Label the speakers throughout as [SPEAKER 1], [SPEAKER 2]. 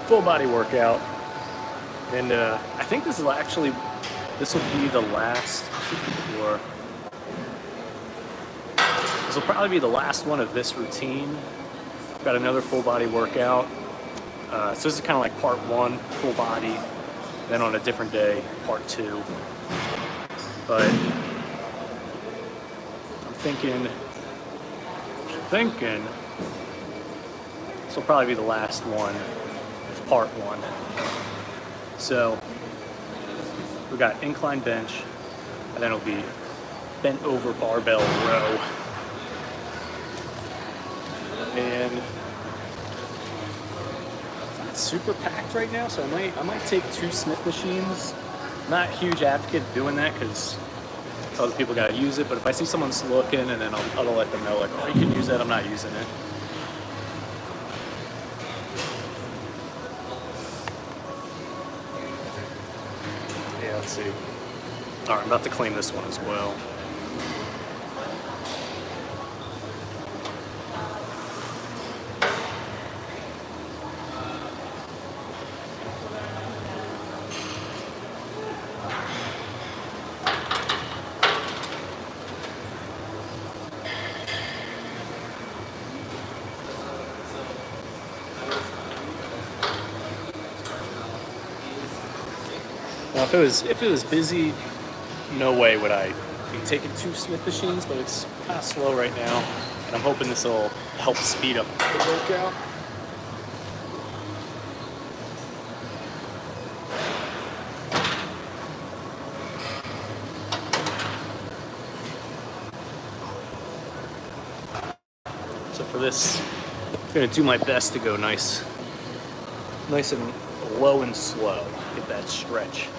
[SPEAKER 1] full body workout. And I think this will be the last, this will probably be the last one of this routine. I've got another full body workout. So this is kind of like part one, full body. Then on a different day, part two. But I'm thinking this will probably be the last one of part one. So we got incline bench, and then it'll be bent over barbell row. And it's not super packed right now, so I might take 2 Smith machines. Not a huge advocate of doing that because other people gotta use it, but if I see someone's looking, and then I'll let them know, like, oh, you can use that, I'm not using it. Yeah, let's see. All right, I'm about to claim this one as well. Now, if it was busy, no way would I be taking 2 Smith machines, but it's kind of slow right now, and I'm hoping this will help speed up the workout. So for this, I'm gonna do my best to go nice and low and slow, get that stretch.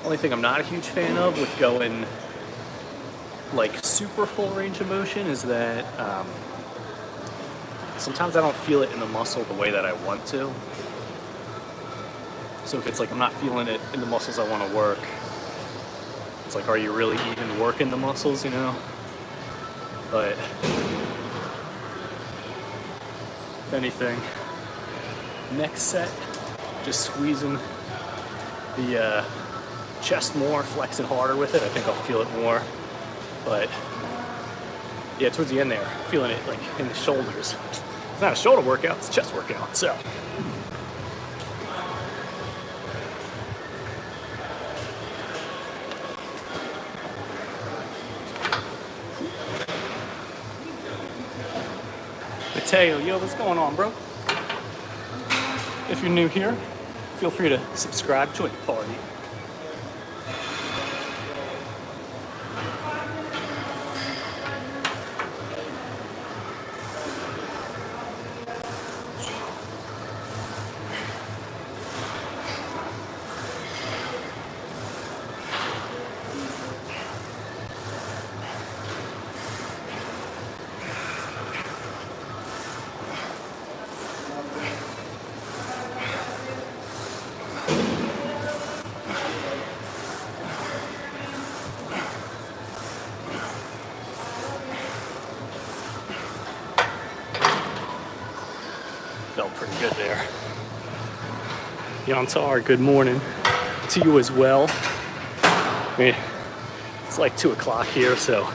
[SPEAKER 1] Only thing I'm not a huge fan of with going like super full range of motion is that sometimes I don't feel it in the muscle the way that I want to. So if it's like I'm not feeling it in the muscles I want to work, it's like, are you really even working the muscles, you know? But if anything, next set, just squeezing the chest more, flexing harder with it. I think I'll feel it more. But yeah, towards the end there, feeling it like in the shoulders. It's not a shoulder workout, it's a chest workout. So Mateo, yo, what's going on, bro? If you're new here, feel free to subscribe, join the party. Felt pretty good there. Yantar, good morning to you as well. I mean, it's like 2 o'clock here, so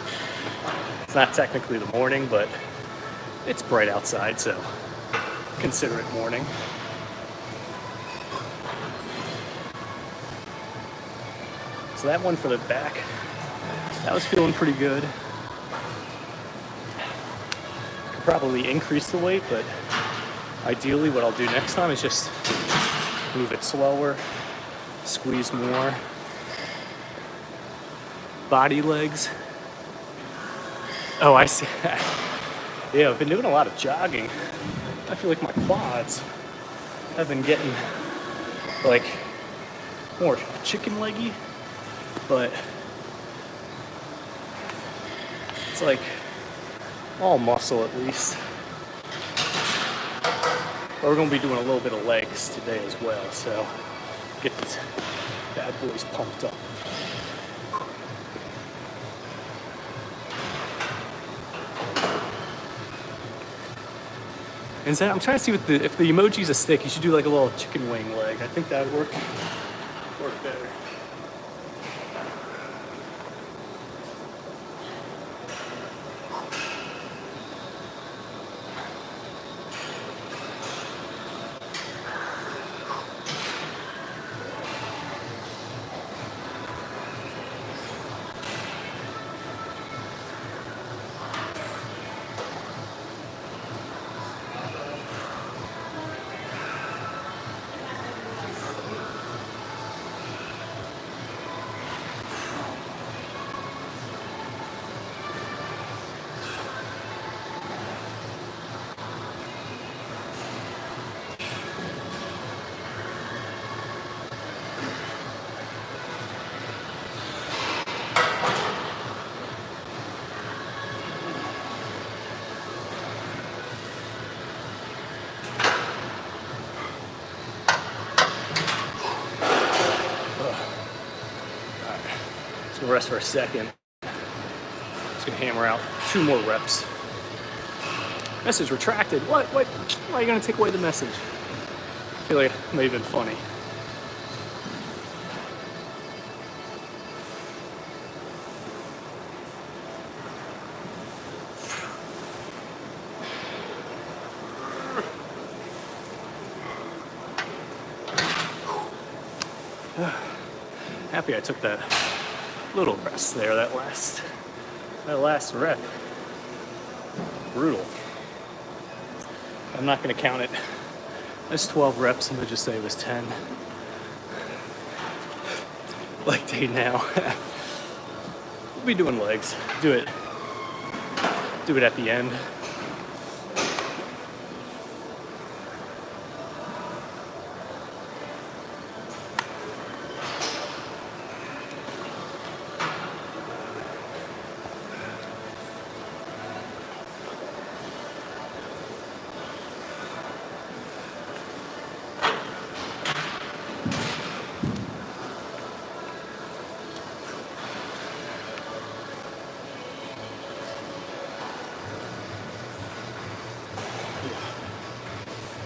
[SPEAKER 1] it's not technically the morning, but It's bright outside, so consider it morning. So that one for the back, that was feeling pretty good. Could probably increase the weight, but ideally what I'll do next time is just move it slower, squeeze more. Body legs. Oh, I see. Yeah, I've been doing a lot of jogging. I feel like my quads have been getting like more chicken leggy, but it's like all muscle at least. But we're gonna be doing a little bit of legs today as well, so get these bad boys pumped up. And so I'm trying to see if the emoji's a stick, you should do like a little chicken wing leg. I think that would work better. Rest for a second. Just gonna hammer out 2 more reps. Message retracted. What? Why are you gonna take away the message? I feel like it may have been funny. Happy I took that little rest there, that last rep. Brutal. I'm not gonna count it as 12 reps, I'm gonna just say it was 10. Like day now. We'll be doing legs. Do it at the end.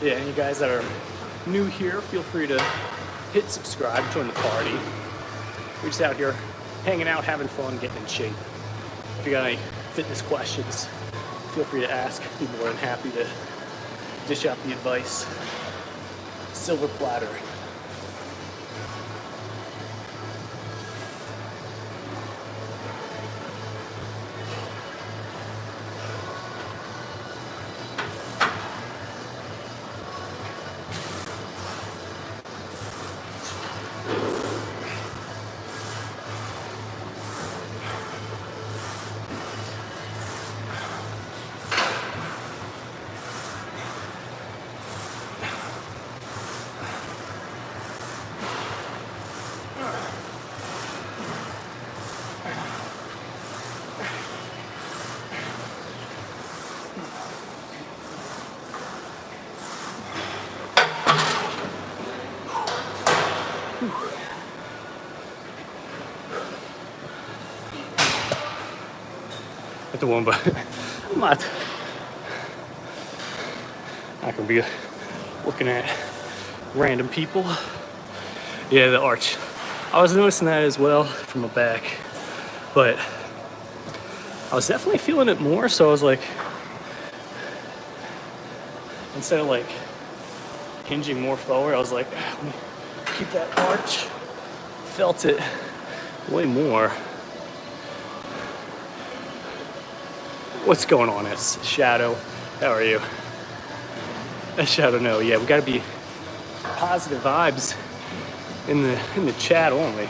[SPEAKER 1] Yeah, and you guys that are new here, feel free to hit subscribe, join the party. We're just out here hanging out, having fun, getting in shape. If you got any fitness questions, feel free to ask. I'd be more than happy to dish out the advice. Silver platter. At the one, but I'm not gonna be looking at random people. Yeah, the arch. I was noticing that as well from the back, but I was definitely feeling it more. So I was like, instead of like hinging more forward, I was like, let me keep that arch. Felt it way more. What's going on? It's Shadow. How are you? Shadow, no. Yeah, we gotta be positive vibes in the chat only.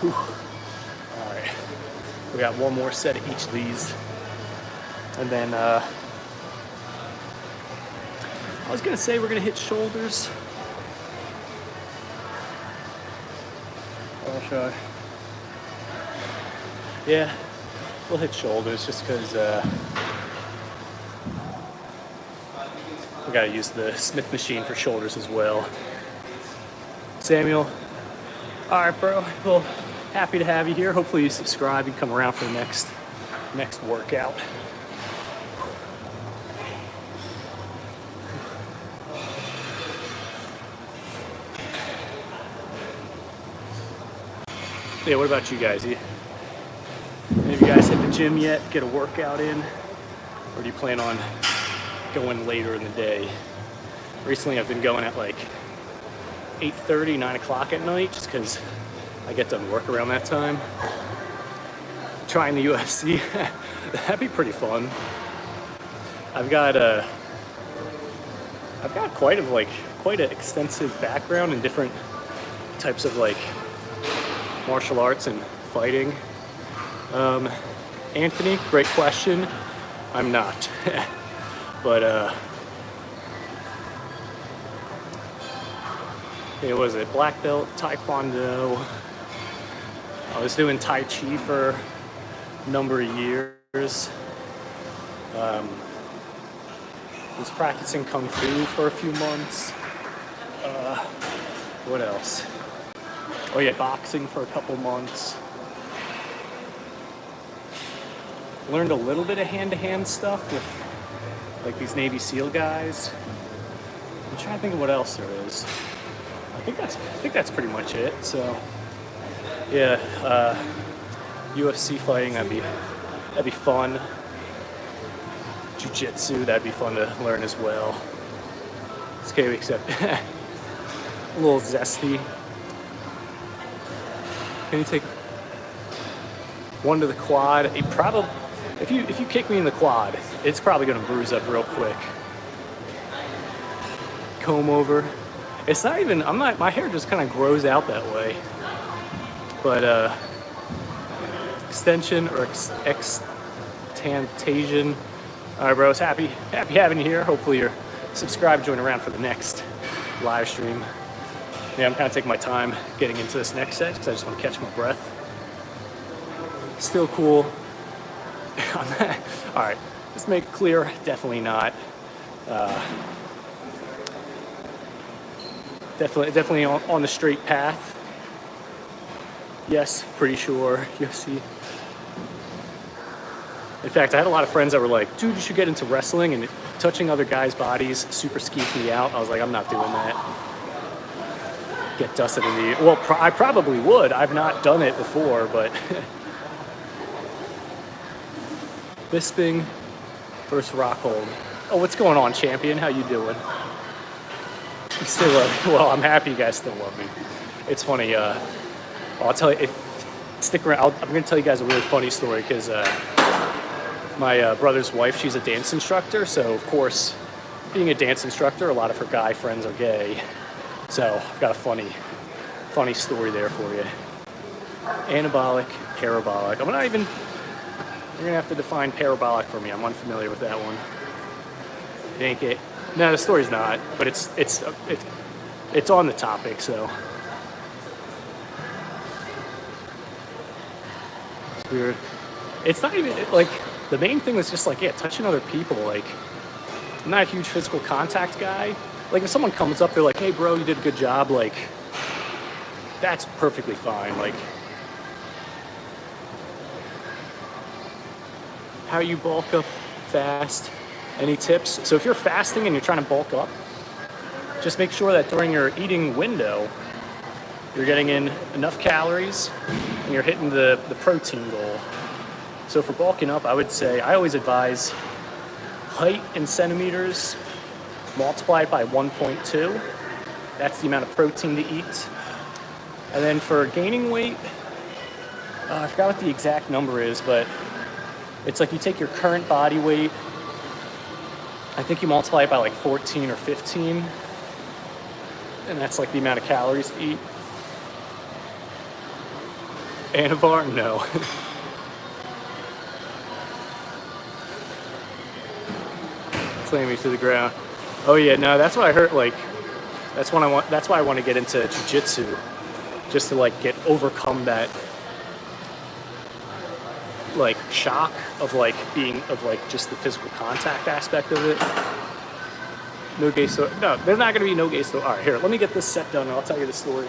[SPEAKER 1] All right, we got one more set of each of these, and then I was gonna say we're gonna hit shoulders. I'll show you. Yeah, we'll hit shoulders just because we gotta use the Smith machine for shoulders as well. Samuel, all right, bro. Well, happy to have you here. Hopefully you subscribe and come around for the next workout. Yeah, what about you guys? Any of you guys hit the gym yet? Get a workout in? Or do you plan on going later in the day? Recently I've been going at like 8:30, 9 o'clock at night just because I get done work around that time. Trying the UFC, that'd be pretty fun. I've got quite an extensive background in different types of like martial arts and fighting. Anthony, great question. I'm not, but what was it? Black belt, Taekwondo. I was doing Tai Chi for a number of years. Was practicing Kung Fu for a few months. What else? Oh yeah, boxing for a couple months. Learned a little bit of hand-to-hand stuff with like these Navy SEAL guys. I'm trying to think of what else there is. I think that's pretty much it. So yeah, UFC fighting, that'd be fun. Jiu-jitsu, that'd be fun to learn as well. It's okay, except a little zesty. Can you take one to the quad? If you kick me in the quad, it's probably gonna bruise up real quick. Comb over. It's not even. My hair just kind of grows out that way. But extension or extantation. All right, bros. Happy having you here. Hopefully you're subscribed, join around for the next live stream. Yeah, I'm kind of taking my time getting into this next set because I just want to catch my breath. Still cool. All right, let's make it clear. Definitely not. Definitely on the straight path. Yes, pretty sure. UFC. In fact, I had a lot of friends that were like, dude, you should get into wrestling, and touching other guys' bodies super skeeved me out. I was like, I'm not doing that. Get dusted in the... Well, I probably would. I've not done it before, but... Bisping versus Rockhold. Oh, what's going on, champion? How you doing? You still love me? Well, I'm happy you guys still love me. It's funny. I'll tell you... Stick around. I'm going to tell you guys a really funny story, because my brother's wife, she's a dance instructor, so of course, being a dance instructor, a lot of her guy friends are gay. So I've got a funny story there for you. Anabolic, parabolic. You're gonna have to define parabolic for me. I'm unfamiliar with that one. Think it? No, the story's not, but it's on the topic, so. It's weird. It's not even like the main thing was just like, yeah, touching other people. Like, I'm not a huge physical contact guy. Like, if someone comes up, they're like, hey, bro, you did a good job, like, that's perfectly fine. Like, how you bulk up fast? Any tips? So if you're fasting and you're trying to bulk up, just make sure that during your eating window, you're getting in enough calories and you're hitting the protein goal. So for bulking up, I would say, I always advise height in centimeters multiplied by 1.2. That's the amount of protein to eat. And then for gaining weight, I forgot what the exact number is, but it's like you take your current body weight, I think you multiply it by like 14 or 15, and that's like the amount of calories to eat. Anavar? No. Slam me to the ground. Oh yeah, no, that's what I heard. Like, that's why I want to get into jiu-jitsu, just to like overcome that like shock of like just the physical contact aspect of it. No gay story. No, there's not gonna be no gay story. All right, here, let me get this set done and I'll tell you the story.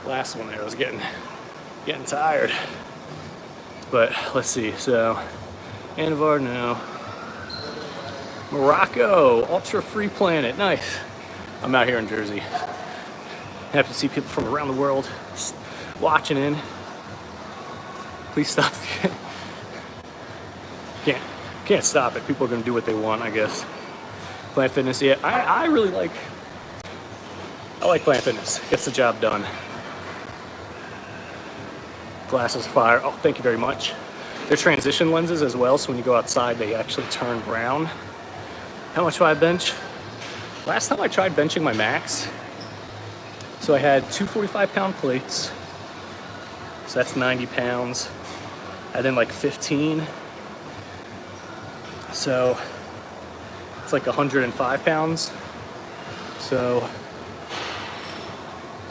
[SPEAKER 1] Last one there, I was getting tired. But let's see, so Anavar, no. Morocco, Ultra Free Planet, nice. I'm out here in Jersey. Happy to see people from around the world watching in. Please stop. Can't stop it. People are gonna do what they want, I guess. Planet Fitness, yeah, I really like Planet Fitness. Gets the job done. Glasses of fire. Oh, thank you very much. They're transition lenses as well, so when you go outside, they actually turn brown. How much do I bench? Last time I tried benching my max, so I had two 45-pound plates, so that's 90 pounds, and then like 15, so it's like 105 pounds, so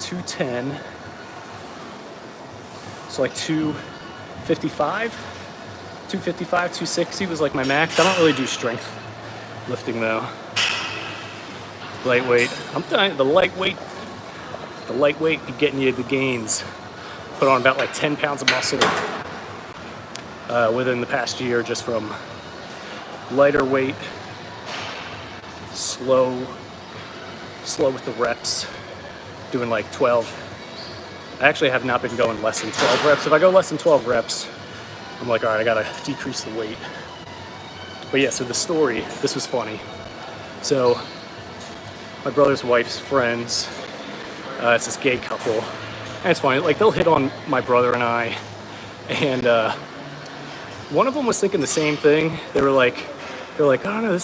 [SPEAKER 1] 210, so like 255, 260 was like my max. I don't really do strength lifting though. Lightweight, I'm telling you, the lightweight be getting you the gains. Put on about like 10 pounds of muscle within the past year, just from lighter weight, slow with the reps, doing like 12. I actually have not been going less than 12 reps. If I go less than 12 reps, I'm like, all right, I gotta decrease the weight. But yeah, so the story, this was funny. So my brother's wife's friends, it's this gay couple, and it's funny, like they'll hit on my brother and I, and one of them was thinking the same thing. They're like, oh no,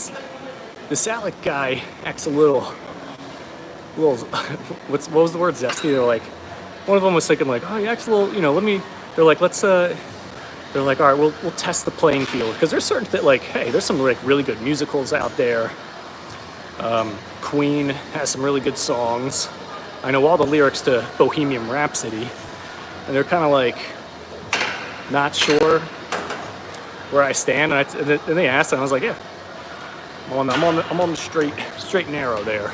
[SPEAKER 1] this Alec guy acts a little, what was the word, zesty? They're like, one of them was thinking like, oh, he acts a little, they're like, they're like, all right, we'll test the playing field, because there's certain that like, hey, there's some like really good musicals out there. Queen has some really good songs. I know all the lyrics to Bohemian Rhapsody, and they're kind of like not sure where I stand. And they asked, and I was like, yeah, I'm on the straight and narrow there.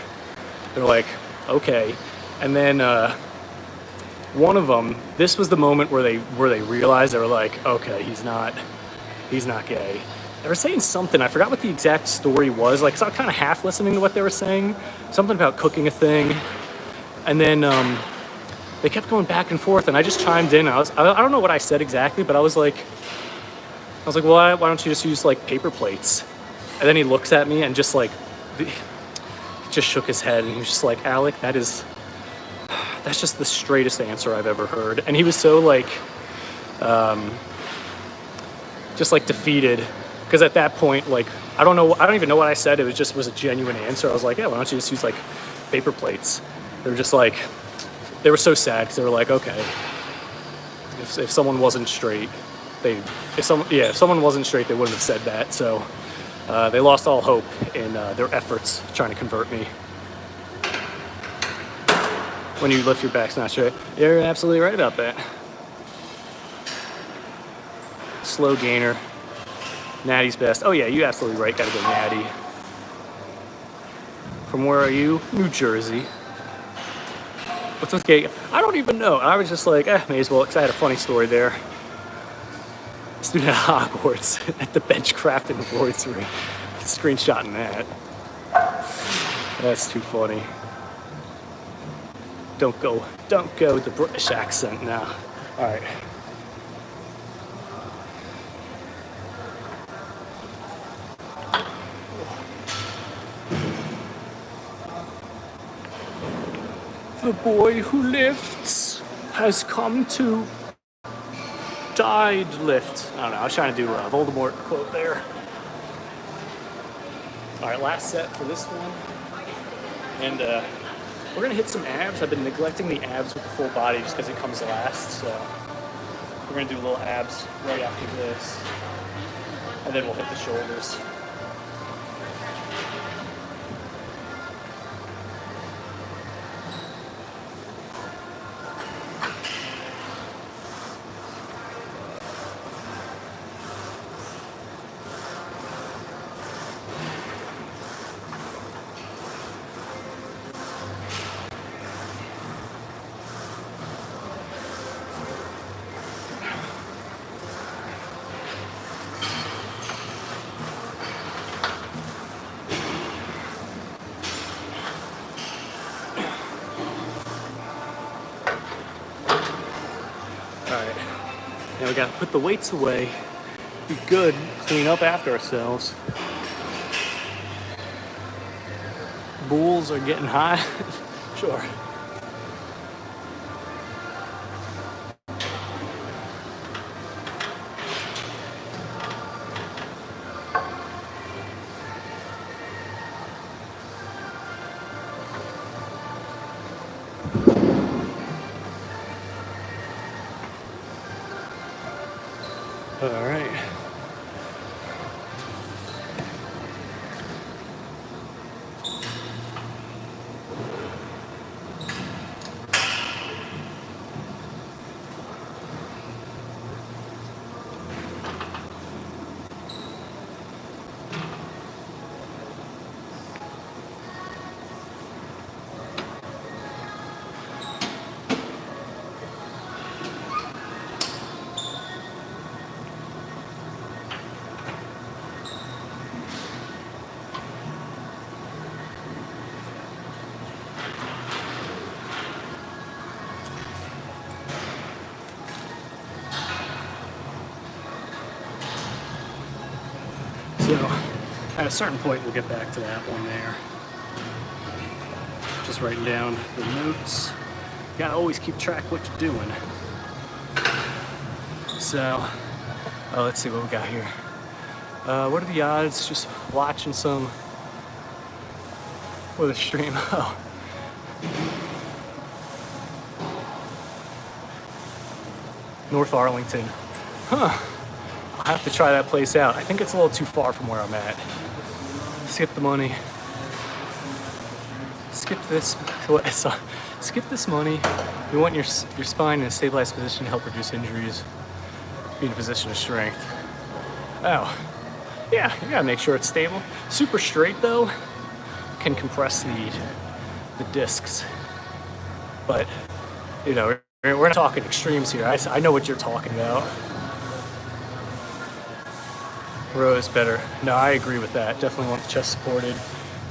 [SPEAKER 1] They're like, okay. And then one of them, this was the moment where they realized, they were like, okay, he's not gay. They were saying something, I forgot what the exact story was, like, so I was kind of half listening to what they were saying, something about cooking a thing, and then they kept going back and forth, and I just chimed in. I don't know what I said exactly, but I was like, well, why don't you just use like paper plates? And then he looks at me and just like, just shook his head, and he was just like, Alec, that is that's just the straightest answer I've ever heard. And he was so like, just like defeated. Because at that point, like, I don't even know what I said. It was a genuine answer. I was like, yeah, why don't you just use like paper plates? They were just like, they were so sad because they were like, okay, if someone wasn't straight, if someone wasn't straight, they wouldn't have said that. So they lost all hope in their efforts trying to convert me. When you lift your back's not straight. You're absolutely right about that. Slow gainer. Natty's best. Oh yeah, you absolutely right. Gotta go Natty. From where are you? New Jersey. What's with Kate? I don't even know. I was just like, may as well, because I had a funny story there. Student at Hogwarts at the benchcraft in the Royce ring. Screenshotting that. That's too funny. Don't go with the British accent now. All right. The boy who lifts has come to died lift. I don't know, I was trying to do a Voldemort quote there. All right, last set for this one. And we're gonna hit some abs. I've been neglecting the abs with the full body just because it comes last. So we're gonna do a little abs right after this. And then we'll hit the shoulders. Alright, now we gotta put the weights away, be good, clean up after ourselves. Bulls are getting high. Sure. All right. So at a certain point, we'll get back to that one there. Just writing down the notes. You gotta always keep track of what you're doing. So, let's see what we got here. What are the odds? Just watching some for the stream. Oh. North Arlington. Huh. I'll have to try that place out. I think it's a little too far from where I'm at. Skip the money. Skip this. Skip this money. You want your spine in a stabilized position to help reduce injuries. Be in a position of strength. Oh. Yeah, you gotta make sure it's stable. Super straight though can compress the discs. But, you know, we're not talking extremes here. I know what you're talking about. Row is better. No, I agree with that. Definitely want the chest supported.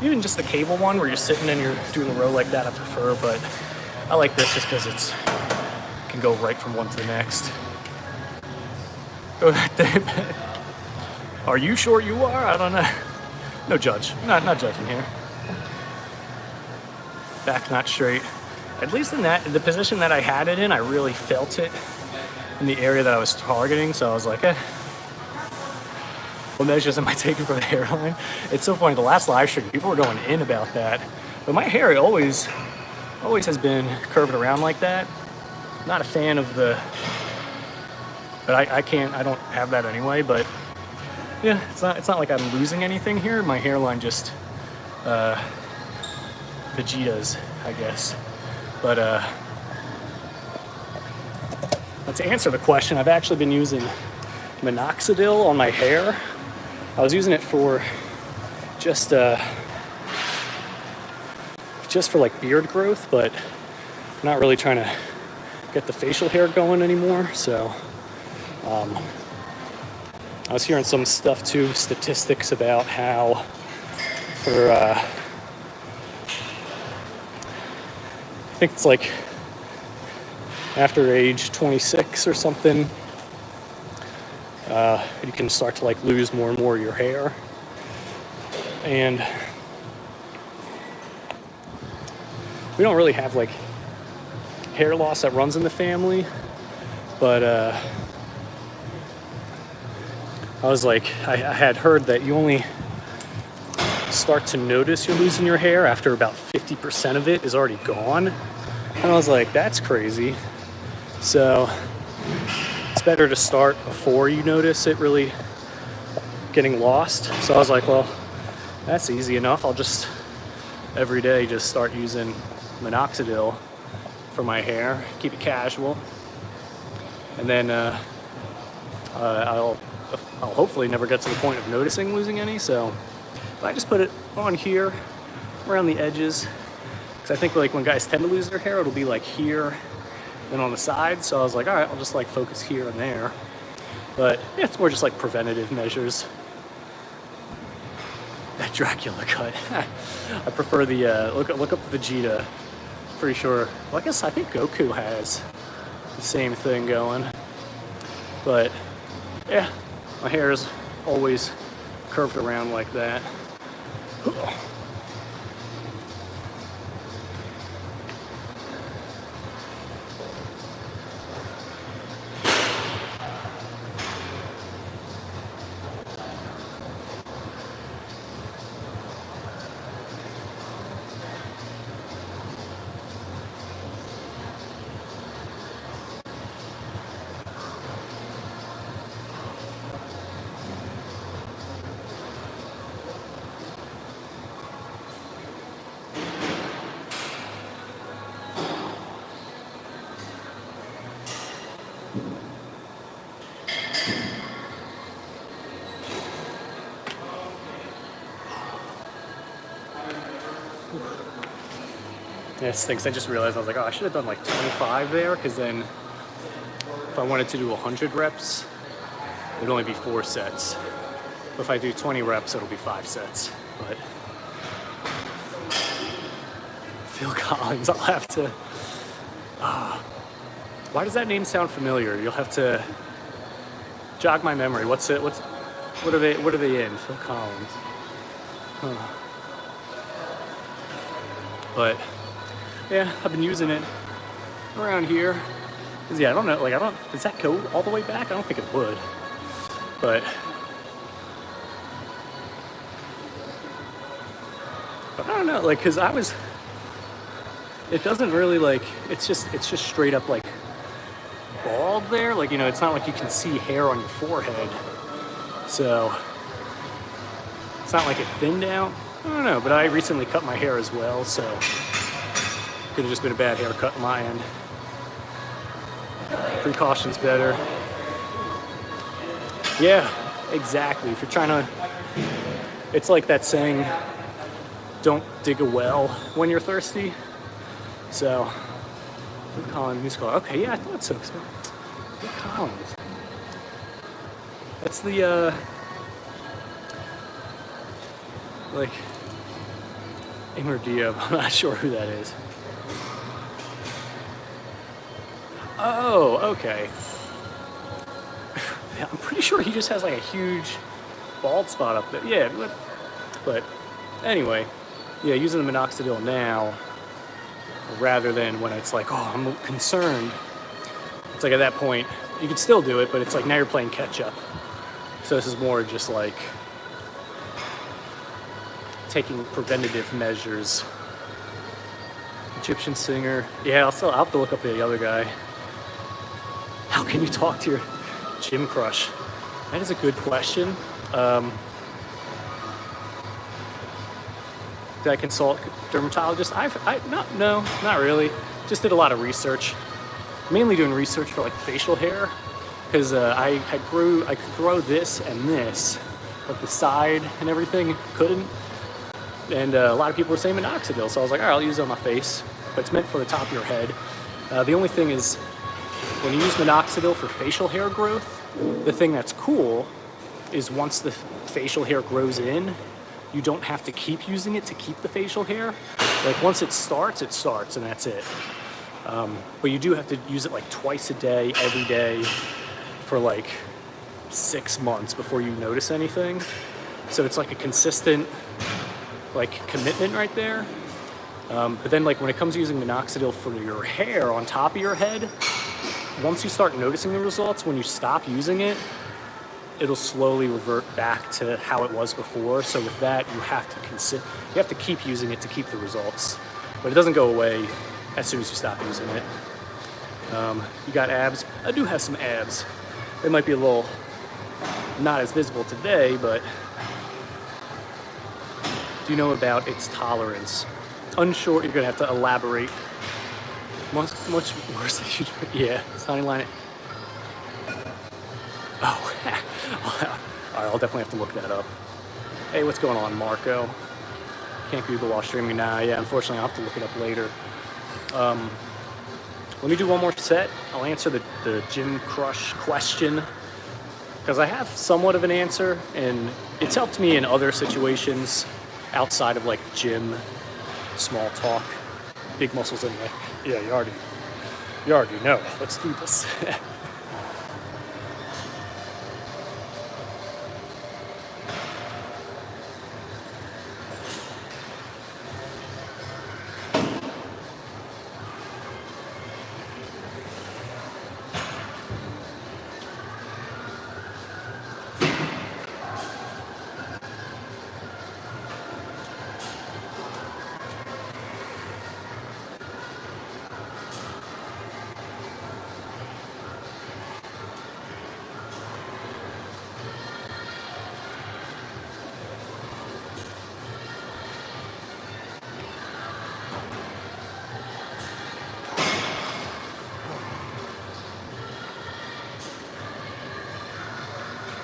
[SPEAKER 1] Even just the cable one where you're sitting and you're doing a row like that, I prefer, but I like this just because it can go right from one to the next. Are you sure you are? I don't know. No judge. Not judging here. Back not straight. at least in the position that I had it in, I really felt it in the area that I was targeting. So I was like, what measures am I taking for the hairline? It's so funny, the last live stream, people were going in about that. But my hair always has been curved around like that. Not a fan of but I don't have that anyway, but yeah, it's not like I'm losing anything here. My hairline just, Vegeta's, I guess. But to answer the question, I've actually been using minoxidil on my hair. I was using it for just for like beard growth, but I'm not really trying to get the facial hair going anymore. So I was hearing some stuff too, statistics about how for I think it's like after age 26 or something, you can start to like lose more and more of your hair. And we don't really have like hair loss that runs in the family, but I was like, I had heard that you only start to notice you're losing your hair after about 50% of it is already gone. And I was like, that's crazy. So it's better to start before you notice it really getting lost. So I was like, well, that's easy enough. I'll just every day just start using minoxidil for my hair, keep it casual, and then I'll hopefully never get to the point of noticing losing any. So I just put it on here around the edges, because I think like when guys tend to lose their hair, it'll be like here and on the sides. So I was like, all right, I'll just like focus here and there. But yeah, it's more just like preventative measures. That Dracula cut. I prefer the look up Vegeta. Pretty sure. Well, I think Goku has the same thing going. But yeah, my hair is always curved around like that. Yeah, stinks. I just realized I was like, oh, I should have done like 25 there, because then if I wanted to do 100 reps, it would only be 4 sets. But if I do 20 reps, it'll be 5 sets. But Phil Collins, I'll have to. Why does that name sound familiar? You'll have to jog my memory. What are they in? Phil Collins. Huh. But yeah, I've been using it around here. 'Cause yeah, I don't know, does that go all the way back? I don't think it would. But I don't know, like, cause it doesn't really like, it's just straight up like bald there. Like, you know, it's not like you can see hair on your forehead. So it's not like it thinned out. I don't know, but I recently cut my hair as well, so could have just been a bad haircut on my end. Precaution's better. Yeah, exactly. If you're trying to, it's like that saying, don't dig a well when you're thirsty. So, Phil Collins musical. Okay, yeah, I thought so. Phil Collins. That's the, like, Diab. I'm not sure who that is. Oh, okay. Yeah, I'm pretty sure he just has like a huge bald spot up there. Yeah, but anyway, yeah, using the minoxidil now, rather than when it's like, oh, I'm concerned. It's like at that point, you can still do it, but it's like now you're playing catch up. So this is more just like taking preventative measures. Egyptian singer. Yeah, I'll have to look up the other guy. How can you talk to your gym crush? That is a good question. Did I consult dermatologist? No, not really. Just did a lot of research. Mainly doing research for like facial hair, because I could grow this and this, but the side and everything couldn't. And a lot of people were saying minoxidil, so I was like, all right, I'll use it on my face. But it's meant for the top of your head. The only thing is, when you use minoxidil for facial hair growth, the thing that's cool is once the facial hair grows in, you don't have to keep using it to keep the facial hair. Like once it starts, and that's it. But you do have to use it like twice a day, every day, for like 6 months before you notice anything. So it's like a consistent like commitment right there. But then like when it comes to using minoxidil for your hair on top of your head, once you start noticing the results, when you stop using it, it'll slowly revert back to how it was before. So with that, you have to keep using it to keep the results. But it doesn't go away as soon as you stop using it. You got abs? I do have some abs. They might be a little not as visible today, but do you know about its tolerance? Unsure, you're gonna have to elaborate. Much worse than huge, yeah, sunny line. Oh, all right, I'll definitely have to look that up. Hey, what's going on, Marco? Can't Google while streaming now. Yeah, unfortunately, I'll have to look it up later. Let me do one more set. I'll answer the gym crush question, because I have somewhat of an answer, and it's helped me in other situations outside of like gym, small talk, big muscles in neck. Yeah, you already know. Let's do this.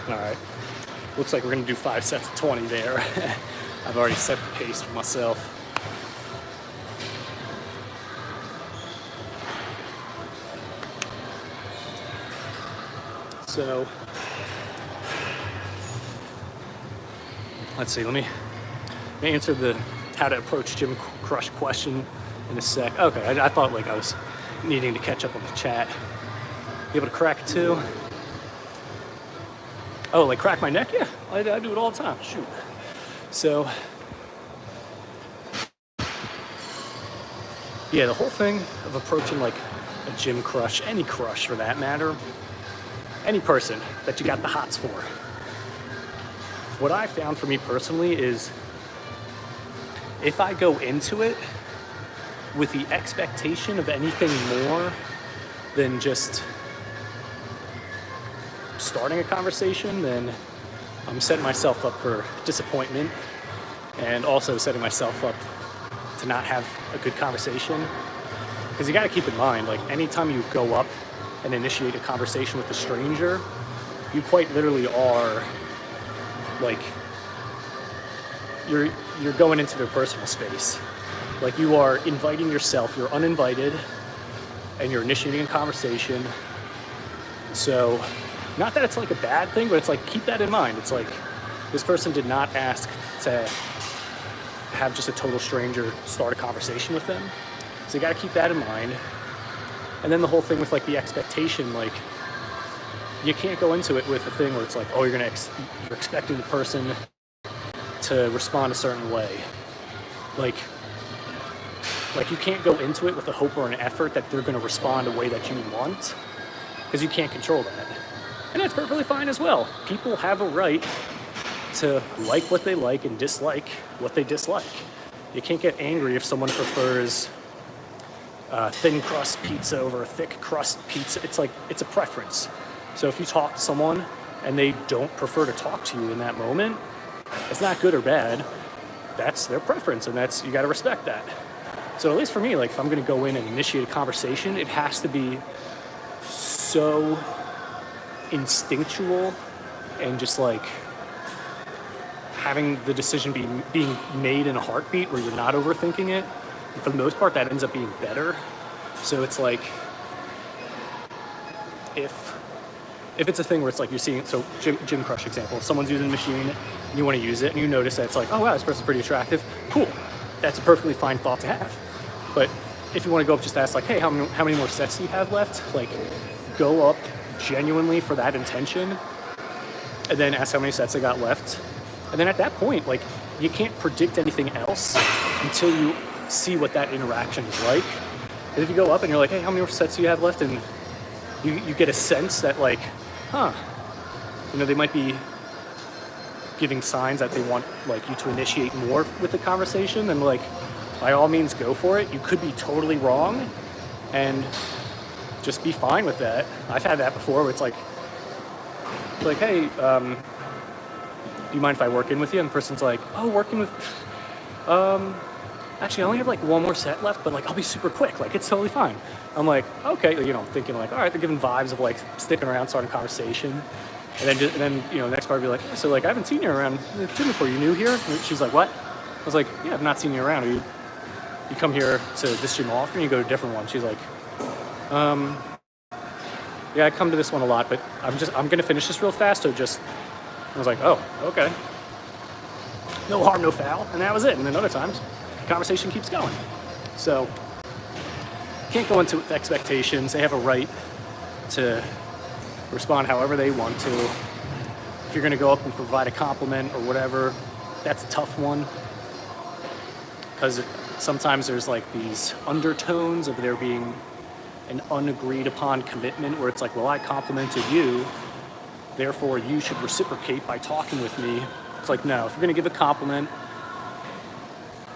[SPEAKER 1] All right, looks like we're gonna do 5 sets of 20 there. I've already set the pace for myself. So, let's see, let me answer the how to approach gym crush question in a sec. Okay, I thought like I was needing to catch up on the chat. You able to crack it too? Oh, like crack my neck? Yeah, I do it all the time. Shoot. So, yeah, the whole thing of approaching like a gym crush, any crush for that matter, any person that you got the hots for. What I found for me personally is if I go into it with the expectation of anything more than just starting a conversation, then I'm setting myself up for disappointment and also setting myself up to not have a good conversation. Because you got to keep in mind, like anytime you go up and initiate a conversation with a stranger, you quite literally are like you're going into their personal space. Like you are inviting yourself, you're uninvited, and you're initiating a conversation. So not that it's like a bad thing, but it's like, keep that in mind. It's like, this person did not ask to have just a total stranger start a conversation with them. So you gotta keep that in mind. And then the whole thing with like the expectation, like you can't go into it with a thing where it's like, oh, you're expecting the person to respond a certain way. Like Like, you can't go into it with a hope or an effort that they're going to respond the way that you want, because you can't control that. And that's perfectly fine as well. People have a right to like what they like and dislike what they dislike. You can't get angry if someone prefers thin crust pizza over a thick crust pizza. It's like, it's a preference. So if you talk to someone and they don't prefer to talk to you in that moment, it's not good or bad. That's their preference, and you got to respect that. So at least for me, like, if I'm going to go in and initiate a conversation, it has to be so instinctual and just like having the decision being made in a heartbeat where you're not overthinking it. And for the most part, that ends up being better. So it's like, if it's a thing where it's like you're seeing, so gym crush example, if someone's using a machine and you want to use it and you notice that it's like, oh wow, this person's pretty attractive, cool. That's a perfectly fine thought to have. But if you want to go up, just ask like, hey, how many more sets do you have left? Like, go up genuinely for that intention, and then ask how many sets they got left. And then at that point, like, you can't predict anything else until you see what that interaction is like. And if you go up and you're like, hey, how many more sets do you have left? And you get a sense that like, they might be giving signs that they want like you to initiate more with the conversation, then like, by all means go for it. You could be totally wrong, and just be fine with that. I've had that before where it's like, hey, do you mind if I work in with you? And the person's like, oh, working with, actually I only have like one more set left, but like I'll be super quick, like it's totally fine. I'm like, okay, thinking like, all right, they're giving vibes of like sticking around, starting a conversation. And then next part I'd be like, so like I haven't seen you around the gym before, you new here? And she's like, what? I was like, yeah, I've not seen you around. You come here to this gym often, you go to a different one? She's like, yeah, I come to this one a lot, but I'm gonna finish this real fast, so just, I was like, oh, okay. No harm, no foul, and that was it. And then other times, the conversation keeps going. So, can't go into it with expectations. They have a right to respond however they want to. If you're gonna go up and provide a compliment or whatever, that's a tough one, because sometimes there's like these undertones of there being an unagreed upon commitment where it's like, well, I complimented you, therefore you should reciprocate by talking with me. It's like, no, if you're gonna give a compliment,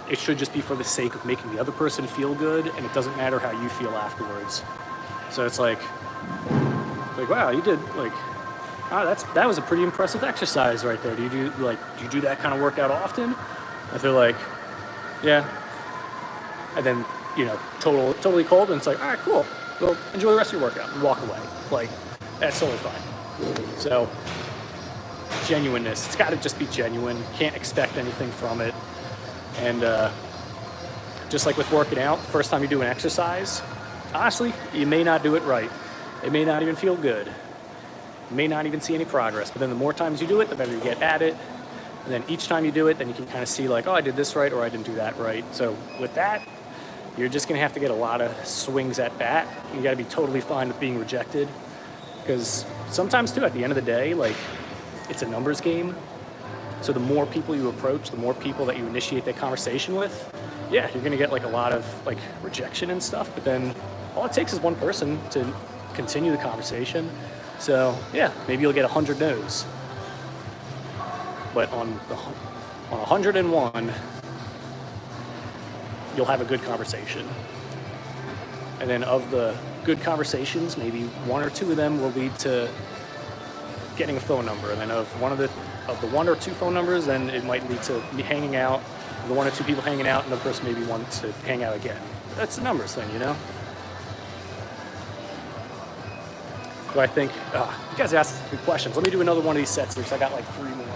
[SPEAKER 1] it should just be for the sake of making the other person feel good, and it doesn't matter how you feel afterwards. So it's like, wow, you did like, that was a pretty impressive exercise right there. Do you do that kind of workout often? If they're like, yeah. And then, totally cold, and it's like, all right, cool. Well, enjoy the rest of your workout and walk away. Like, that's totally fine. So, genuineness. It's got to just be genuine. Can't expect anything from it. And just like with working out, first time you do an exercise, honestly, you may not do it right. It may not even feel good. You may not even see any progress. But then the more times you do it, the better you get at it. And then each time you do it, then you can kind of see like, oh, I did this right, or I didn't do that right. So with that, you're just going to have to get a lot of swings at bat. You got to be totally fine with being rejected, because sometimes too, at the end of the day, like, it's a numbers game. So the more people you approach, the more people that you initiate that conversation with, yeah, you're going to get like a lot of like rejection and stuff. But then all it takes is one person to continue the conversation. So yeah, maybe you'll get 100 no's. But on 101, you'll have a good conversation. And then of the good conversations, maybe one or two of them will lead to getting a phone number. And then of the one or two phone numbers, then it might lead to me hanging out, the one or two people hanging out, and the person maybe wants to hang out again. That's a numbers thing, Do I think, you guys asked good questions. Let me do another one of these sets because I got like 3 more.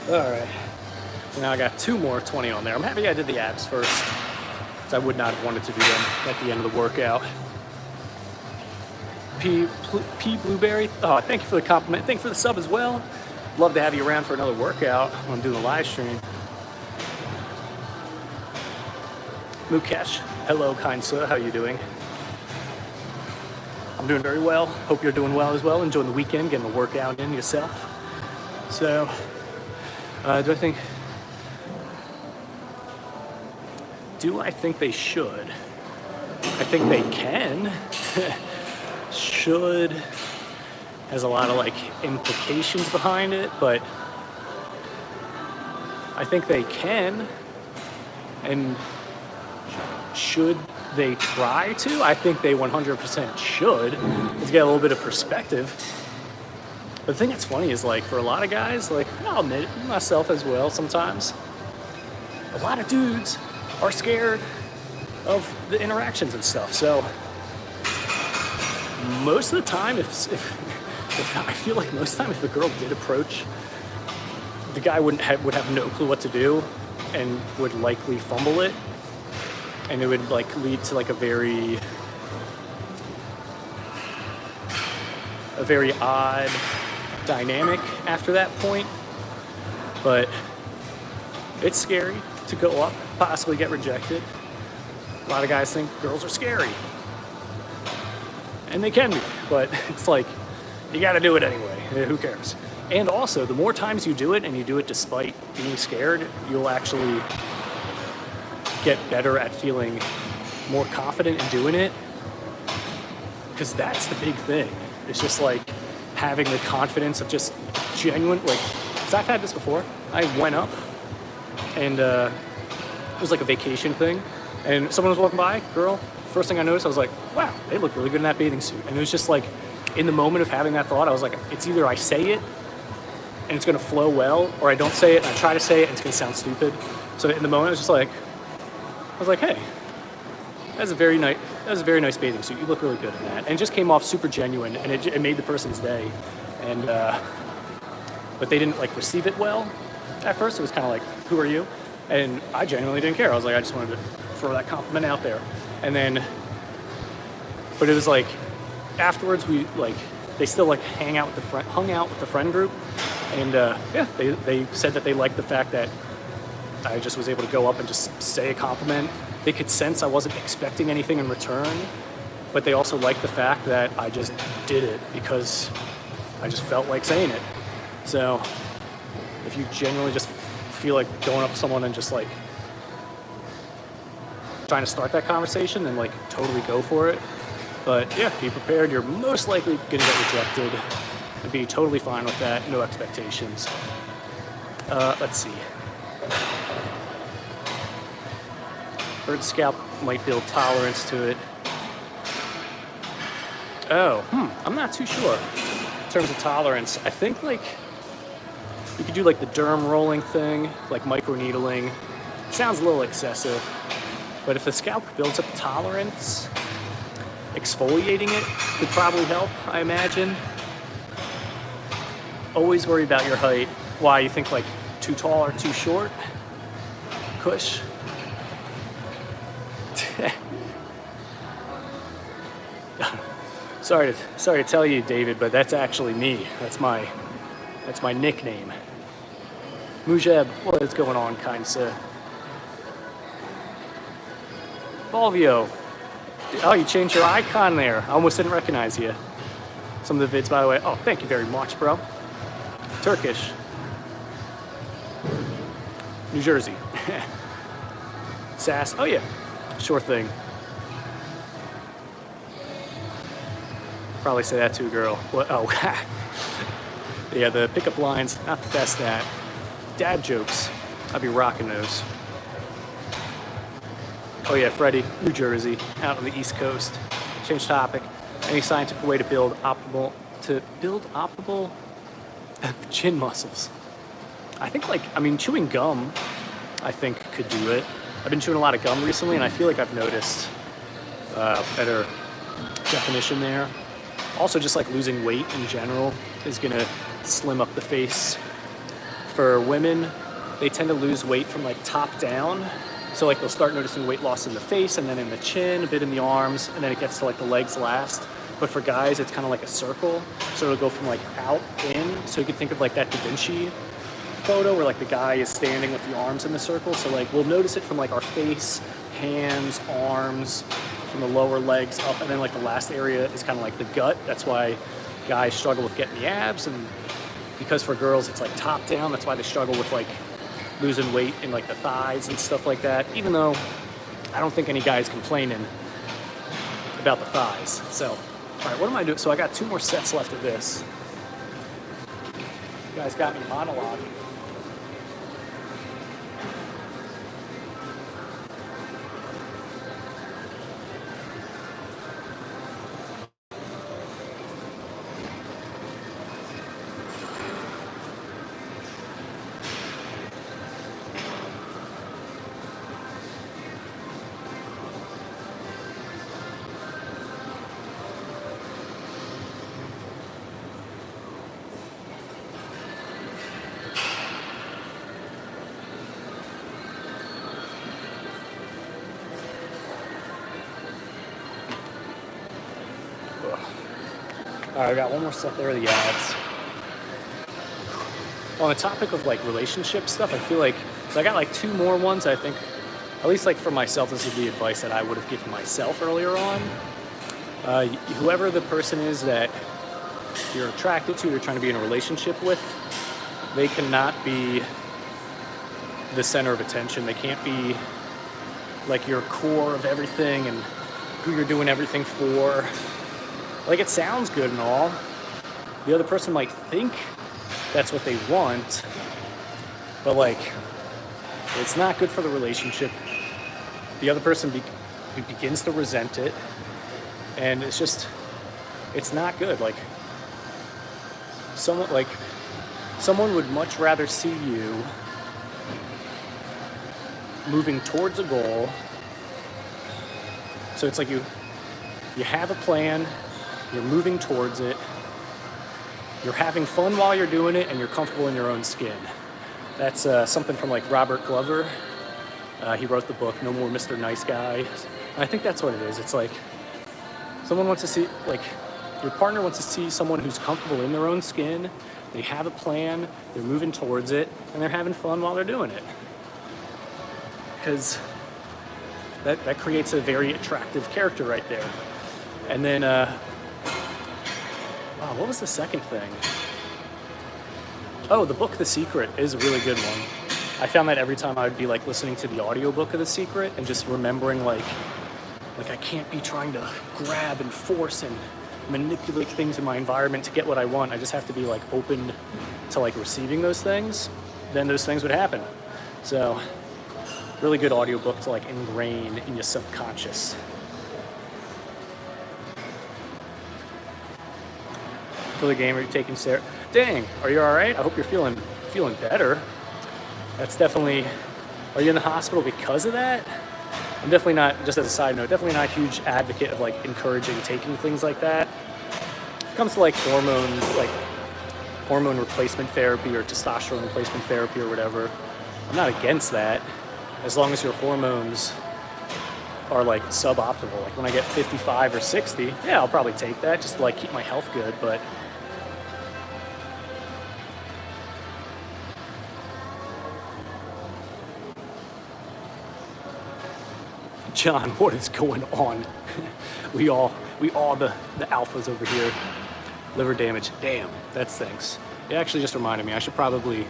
[SPEAKER 1] All right. So now I got 2 more 20 on there. I'm happy I did the abs first, because I would not have wanted to do them at the end of the workout. P Blueberry, oh, thank you for the compliment. Thank you for the sub as well. Love to have you around for another workout when I'm doing a live stream. Mukesh, hello, kind sir. How are you doing? I'm doing very well. Hope you're doing well as well. Enjoying the weekend, getting a workout in yourself. So, do I think they should? I think they can. Should has a lot of like implications behind it, but I think they can. And should they try to? I think they 100% should. Let's get a little bit of perspective. But the thing that's funny is, like, for a lot of guys, like, I'll admit it, myself as well sometimes, a lot of dudes are scared of the interactions and stuff. So most of the time, if I feel like most of the time, if the girl did approach, the guy would have no clue what to do and would likely fumble it, and it would like lead to like a very odd dynamic after that point. But it's scary to go up, possibly get rejected. A lot of guys think girls are scary, and they can be, but it's like, you gotta do it anyway. Who cares? And also, the more times you do it, and you do it despite being scared, you'll actually get better at feeling more confident in doing it. Because that's the big thing. It's just like having the confidence of just genuine, like, because I've had this before. I went up, and it was like a vacation thing, and someone was walking by, girl. First thing I noticed, I was like, wow, they look really good in that bathing suit. And it was just like, in the moment of having that thought, I was like, it's either I say it and it's gonna flow well, or I don't say it and I try to say it and it's gonna sound stupid. So in the moment, I was like, hey, that's a very nice bathing suit. You look really good in that. And it just came off super genuine, and it made the person's day. And but they didn't like receive it well at first. It was kind of like, who are you? And I genuinely didn't care. I was like, I just wanted to throw that compliment out there. And then, but it was like, afterwards they still like hung out with the friend group, and yeah, they said that they liked the fact that I just was able to go up and just say a compliment. They could sense I wasn't expecting anything in return, but they also liked the fact that I just did it because I just felt like saying it. So if you genuinely just feel like going up to someone and just like trying to start that conversation, then like totally go for it. But yeah, be prepared. You're most likely gonna get rejected, and be totally fine with that. No expectations. Let's see. Bird scalp might build tolerance to it. Oh, I'm not too sure in terms of tolerance. I think like you could do like the derm rolling thing, like microneedling. Sounds a little excessive, but if the scalp builds up tolerance, exfoliating it could probably help, I imagine. Always worry about your height. Why, you think like too tall or too short? Kush. Sorry to tell you, David, but that's actually me. That's my nickname. Mujeb, what is going on, kind sir? Volvio. Oh, you changed your icon there. I almost didn't recognize you. Some of the vids, by the way. Oh, thank you very much, bro. Turkish. New Jersey. Sass. Oh, yeah. Sure thing. Probably say that to a girl. What? Oh, yeah, the pickup lines, not the best at. Dad jokes. I'd be rocking those. Oh yeah, Freddie, New Jersey, out on the East Coast. Change topic. Any scientific way to build optimal chin muscles? I think chewing gum, I think could do it. I've been chewing a lot of gum recently, and I feel like I've noticed better definition there. Also, just like losing weight in general is gonna slim up the face for women, they tend to lose weight from like top down. So like they'll start noticing weight loss in the face and then in the chin, a bit in the arms, and then it gets to like the legs last. But for guys, it's kind of like a circle. So it'll go from like out, in. So you can think of like that Da Vinci photo where like the guy is standing with the arms in the circle. So like we'll notice it from like our face, hands, arms, from the lower legs up, and then like the last area is kind of like the gut. That's why guys struggle with getting the abs, and because for girls it's like top down, that's why they struggle with like losing weight in like the thighs and stuff like that, even though I don't think any guy's complaining about the thighs. So, all right, what am I doing? So I got 2 more sets left of this. You guys got me monologuing. All right, I got 1 more set there of the abs. On the topic of like relationship stuff, I feel like, so I got like 2 more ones. I think, at least like for myself, this is the advice that I would have given myself earlier on. Whoever the person is that you're attracted to, you're trying to be in a relationship with, they cannot be the center of attention. They can't be like your core of everything and who you're doing everything for. Like, it sounds good and all. The other person might think that's what they want, but like, it's not good for the relationship. The other person begins to resent it, and it's not good. Like, someone would much rather see you moving towards a goal. So it's like you have a plan, you're moving towards it, you're having fun while you're doing it, and you're comfortable in your own skin. That's something from like Robert Glover. He wrote the book No More Mr. Nice Guy. And I think that's what it is. It's like someone wants to see, like, your partner wants to see someone who's comfortable in their own skin. They have a plan, they're moving towards it, and they're having fun while they're doing it. Because that creates a very attractive character right there. And then, what was the second thing? Oh, the book The Secret is a really good one. I found that every time I would be like listening to the audiobook of The Secret and just remembering like I can't be trying to grab and force and manipulate things in my environment to get what I want. I just have to be like open to like receiving those things. Then those things would happen. So really good audiobook to like ingrain in your subconscious. For the game, are you taking Sarah? Dang, are you all right? I hope you're feeling better. That's definitely. Are you in the hospital because of that? I'm definitely not. Just as a side note, definitely not a huge advocate of like encouraging taking things like that. When it comes to like hormone replacement therapy or testosterone replacement therapy or whatever, I'm not against that, as long as your hormones are like suboptimal. Like when I get 55 or 60, yeah, I'll probably take that just to like keep my health good, but John, what is going on? we all the alphas over here. Liver damage. Damn, that stinks. It actually just reminded me, I should probably.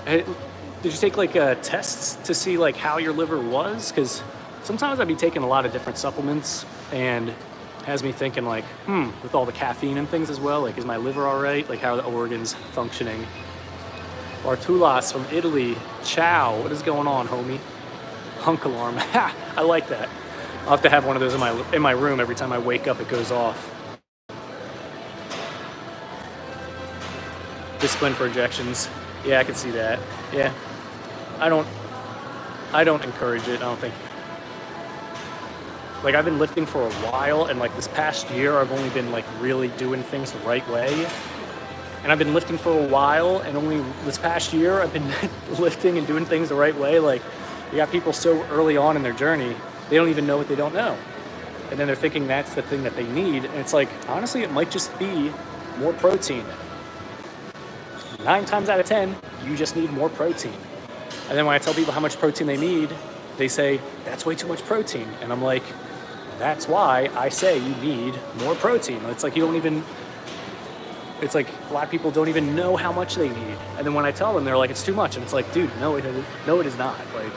[SPEAKER 1] Did you take like tests to see like how your liver was? Because sometimes I'd be taking a lot of different supplements, and it has me thinking like, with all the caffeine and things as well, like, is my liver all right? Like, how are the organs functioning? Artulas from Italy. Ciao. What is going on, homie? Hunk alarm. Ha! I like that. I'll have to have one of those in my room every time I wake up. It goes off. Discipline for ejections. Yeah, I can see that. Yeah, I don't encourage it. I don't think. Like, I've been lifting for a while, and like this past year, I've only been like really doing things the right way. and I've been lifting for a while, and only this past year I've been lifting and doing things the right way. Like, you got people so early on in their journey, they don't even know what they don't know. And then they're thinking that's the thing that they need. And it's like, honestly, it might just be more protein. 9 times out of 10, you just need more protein. And then when I tell people how much protein they need, they say, that's way too much protein. And I'm like, that's why I say you need more protein. It's like it's like a lot of people don't even know how much they need. And then when I tell them, they're like, it's too much. And it's like, dude, no, it is not. Like,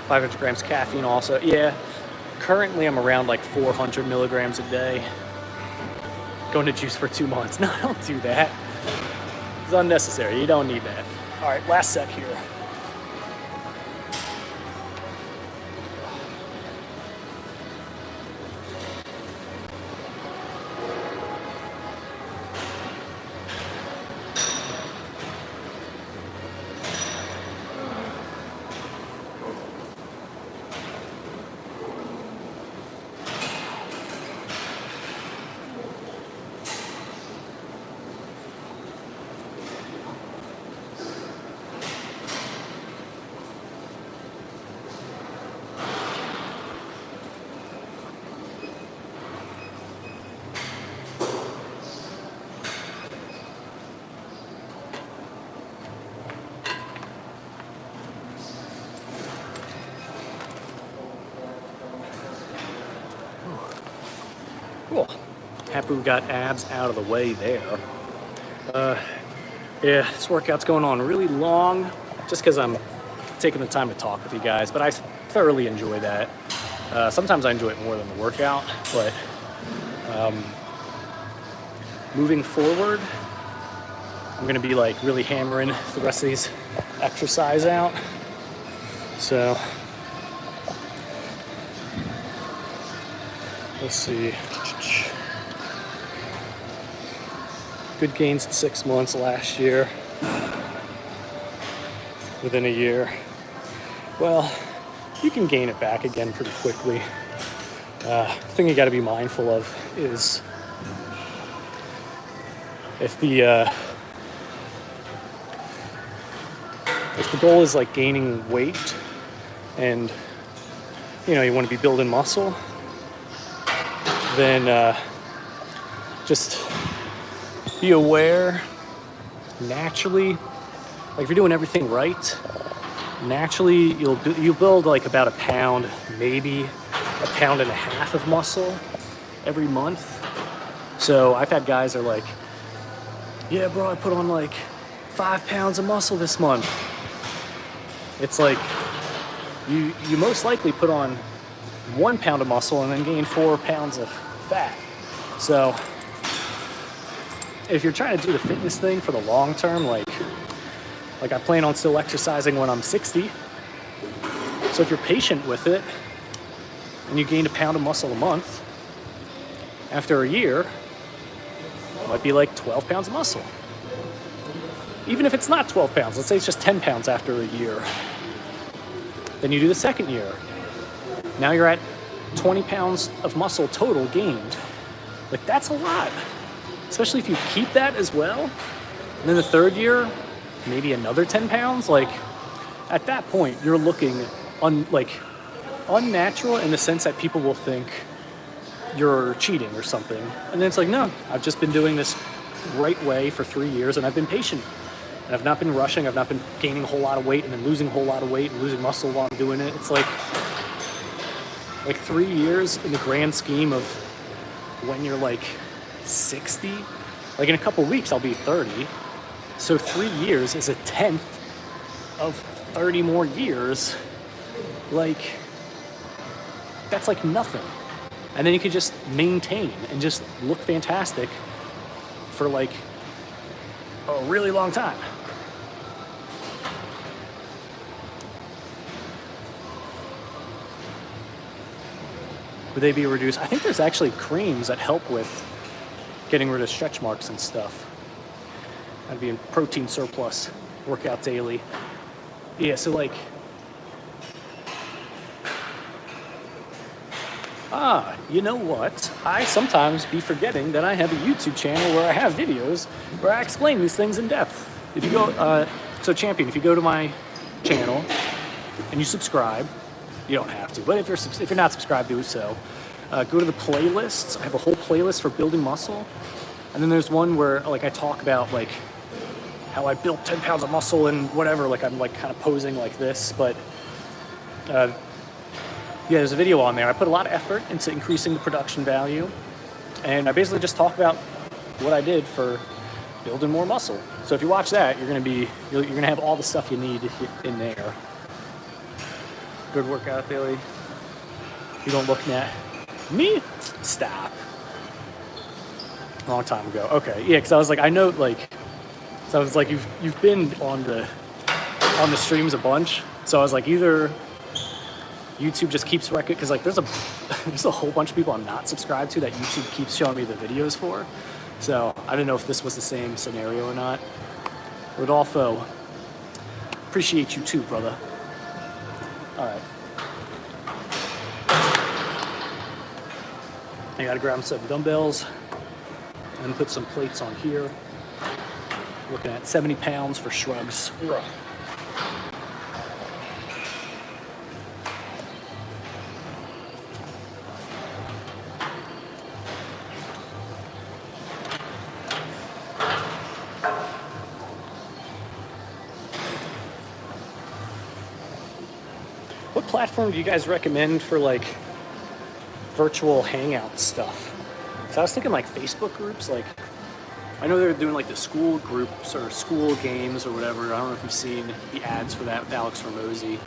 [SPEAKER 1] 500 grams caffeine also. Yeah, currently I'm around like 400 milligrams a day. Going to juice for 2 months. No, don't do that. It's unnecessary. You don't need that. All right, last set here. Cool. Happy we got abs out of the way there. Yeah, this workout's going on really long just because I'm taking the time to talk with you guys, but I thoroughly enjoy that. Sometimes I enjoy it more than the workout, but moving forward, I'm gonna be like really hammering the rest of these exercise out. So let's see. Good gains in 6 months last year. Within a year. Well, you can gain it back again pretty quickly. The thing you got to be mindful of is if the goal is like gaining weight and you want to be building muscle, then just be aware naturally, like if you're doing everything right, naturally you'll build like about 1 pound, maybe 1.5 pounds of muscle every month. So I've had guys that are like, yeah bro, I put on like 5 pounds of muscle this month. It's like you most likely put on 1 pound of muscle and then gain 4 pounds of fat. So if you're trying to do the fitness thing for the long term, like I plan on still exercising when I'm 60. So if you're patient with it and you gain 1 pound of muscle a month, after a year, it might be like 12 pounds of muscle. Even if it's not 12 pounds, let's say it's just 10 pounds after a year. Then you do the second year. Now you're at 20 pounds of muscle total gained. Like, that's a lot. Especially if you keep that as well. And then the third year, maybe another 10 pounds. Like, at that point, you're looking unnatural in the sense that people will think you're cheating or something. And then it's like, no, I've just been doing this right way for 3 years and I've been patient. And I've not been rushing. I've not been gaining a whole lot of weight and then losing a whole lot of weight and losing muscle while I'm doing it. It's like 3 years in the grand scheme of when you're like 60. Like in a couple weeks, I'll be 30. So 3 years is 1/10 of 30 more years. Like, that's like nothing. And then you could just maintain and just look fantastic for like a really long time. Would they be reduced? I think there's actually creams that help with getting rid of stretch marks and stuff. I'd be in protein surplus, work out daily. Yeah, so like, You know what? I sometimes be forgetting that I have a YouTube channel where I have videos where I explain these things in depth. If you go, so Champion, if you go to my channel and you subscribe, you don't have to, but if you're not subscribed, do so. Go to the playlists. I have a whole playlist for building muscle, and then there's one where like I talk about like how I built 10 pounds of muscle and whatever. Like I'm like kind of posing like this, but. Yeah, there's a video on there. I put a lot of effort into increasing the production value, and I basically just talk about what I did for building more muscle. So if you watch that, you're gonna have all the stuff you need in there. Good workout, Billy. You don't look at me? Stop. A long time ago. Okay, yeah, because I was like, I know, like, so I was like, you've been on the streams a bunch. So I was like, either YouTube just keeps record, because like there's a whole bunch of people I'm not subscribed to that YouTube keeps showing me the videos for. So I didn't know if this was the same scenario or not. Rodolfo, appreciate you too, brother. All right. I gotta grab some dumbbells and put some plates on here. Looking at 70 pounds for shrugs. What platform do you guys recommend for like virtual hangout stuff? So I was thinking like Facebook groups. Like I know they're doing like the school groups or school games or whatever. I don't know if you've seen the ads for that with Alex Ramosi.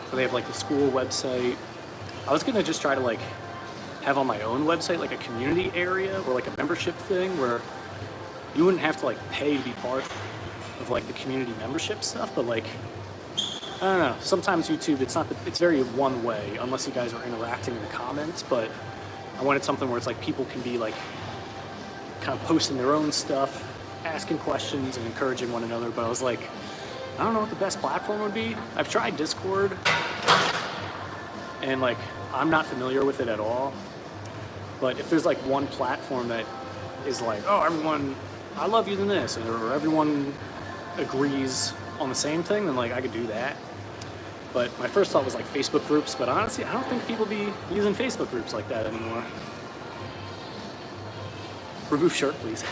[SPEAKER 1] So they have like the school website. I was gonna just try to like have on my own website like a community area or like a membership thing where you wouldn't have to like pay to be part of like the community membership stuff, but like I don't know. Sometimes YouTube, it's very one way unless you guys are interacting in the comments. But I wanted something where it's like people can be like kind of posting their own stuff, asking questions, and encouraging one another. But I was like, I don't know what the best platform would be. I've tried Discord, and like I'm not familiar with it at all. But if there's like one platform that is like, oh, everyone, I love using this, or everyone agrees on the same thing, then like I could do that. But my first thought was like Facebook groups, but honestly, I don't think people be using Facebook groups like that anymore. Remove shirt, please.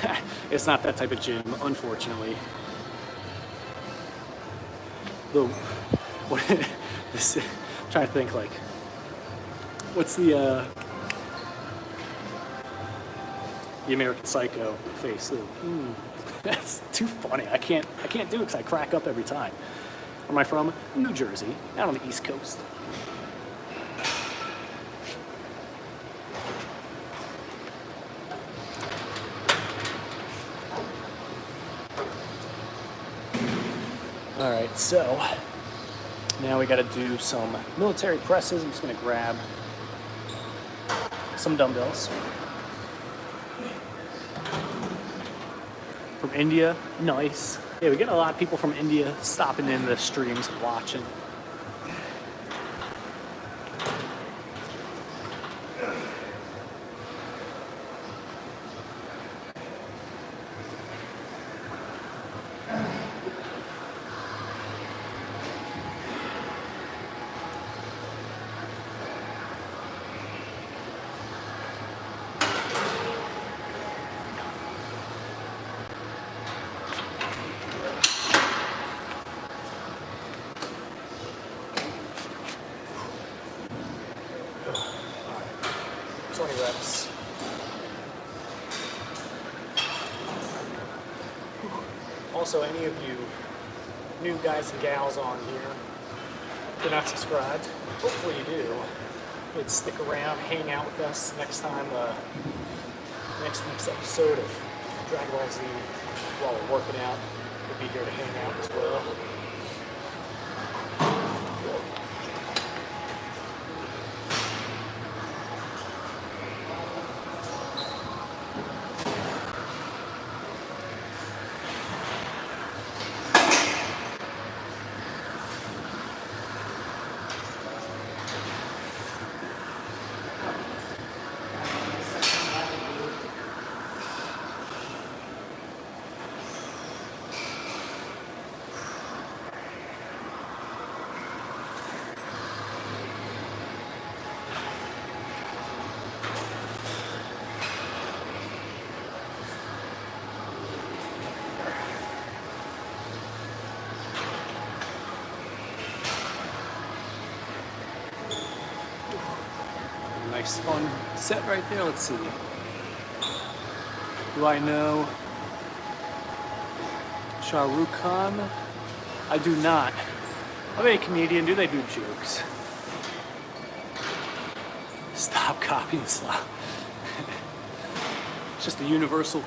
[SPEAKER 1] It's not that type of gym, unfortunately. Though, what? This, I'm trying to think like, what's the American Psycho face? That's too funny. I can't do it because I crack up every time. Where am I from? New Jersey, out on the East Coast. All right, so now we got to do some military presses. I'm just going to grab some dumbbells. From India, nice. Yeah, we get a lot of people from India stopping in the streams and watching. Reps. Also, any of you new guys and gals on here, if you're not subscribed, hopefully you do. But stick around, hang out with us next time, next week's episode of Dragon Ball Z while we're working out. We'll be here to hang out as well. nice fun set right there. Let's see. Do I know Shah Rukh Khan? I do not. Are they a comedian? Do they do jokes? Stop copying Slav. It's just a universal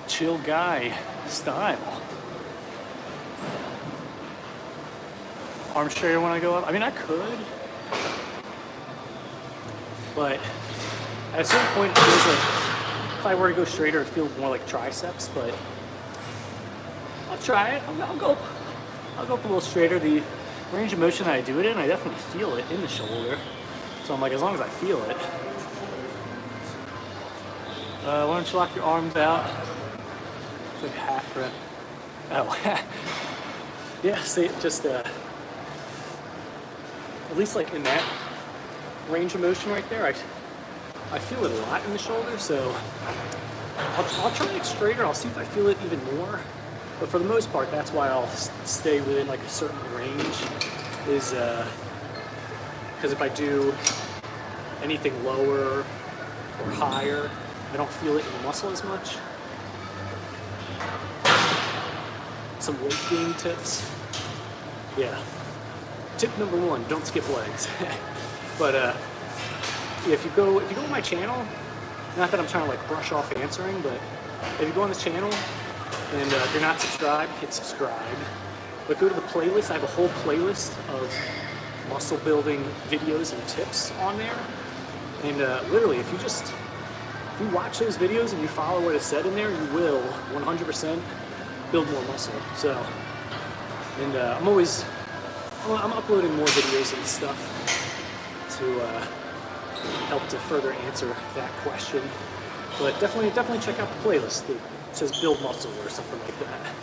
[SPEAKER 1] chill guy style. Arm straighter when I go up. I mean, I could, but at a certain point, it feels like if I were to go straighter, it feels more like triceps. But I'll try it. I'll go up a little straighter. The range of motion that I do it in, I definitely feel it in the shoulder. So I'm like, as long as I feel it. Why don't you lock your arms out? It's like half rep. Oh, yeah. See, just at least like in that range of motion right there, I feel it a lot in the shoulder. So I'll try it straighter. I'll see if I feel it even more. But for the most part, that's why I'll stay within like a certain range. Is because if I do anything lower or higher, I don't feel it in the muscle as much. Some weight gain tips. Yeah. Tip number 1: don't skip legs. But yeah, if you go on my channel, not that I'm trying to like brush off answering, but if you go on the channel and if you're not subscribed, hit subscribe. But go to the playlist. I have a whole playlist of muscle building videos and tips on there. And literally, if you watch those videos and you follow what is said in there, you will 100% build more muscle. So, and I'm uploading more videos and stuff to help to further answer that question. But definitely check out the playlist. It says build muscle or something like that.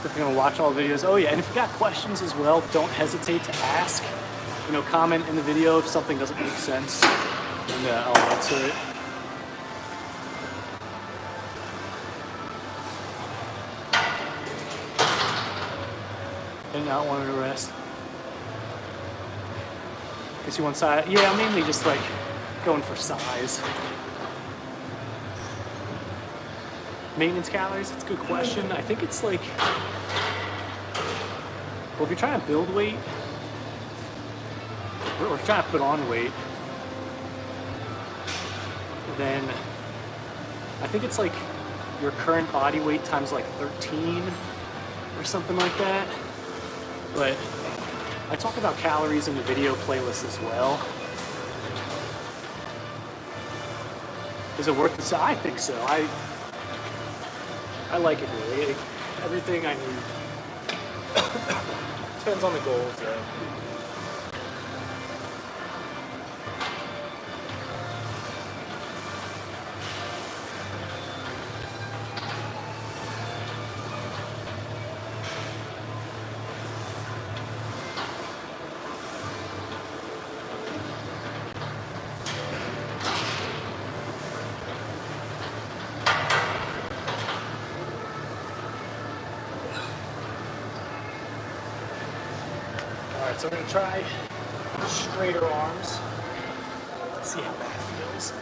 [SPEAKER 1] If you're gonna watch all the videos. Oh yeah, and if you got questions as well, don't hesitate to ask. You know, comment in the video if something doesn't make sense, and I'll answer it. And not wanting to rest. Guess you want size? Yeah, I'm mainly just like going for size. Maintenance calories, it's a good question. I think it's like, well, if you're trying to build weight, or if you're trying to put on weight, then I think it's like your current body weight times like 13 or something like that. But I talk about calories in the video playlist as well. Is it worth it? I think so. I like it really. Everything I need. Depends on the goals though. So we're gonna try straighter arms. Let's see how that feels.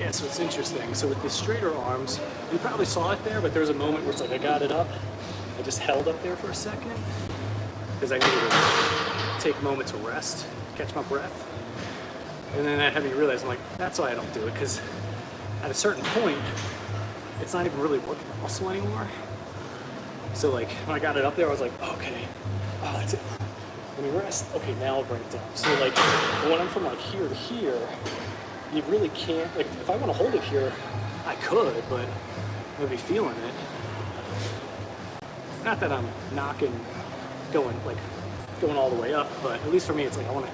[SPEAKER 1] Yeah, so it's interesting. So with the straighter arms, you probably saw it there, but there was a moment where it's like I got it up. I just held up there for a second because I needed to take a moment to rest, catch my breath. And then that had me realize, I'm like, that's why I don't do it, because at a certain point, it's not even really working the muscle anymore. So like, when I got it up there, I was like, okay, oh, that's it. Let me rest. Okay, now I'll bring it down. So like, when I'm from like here to here, you really can't, like, if I want to hold it here, I could, but I'm gonna be feeling it. Not that I'm going all the way up, but at least for me, it's like, I want to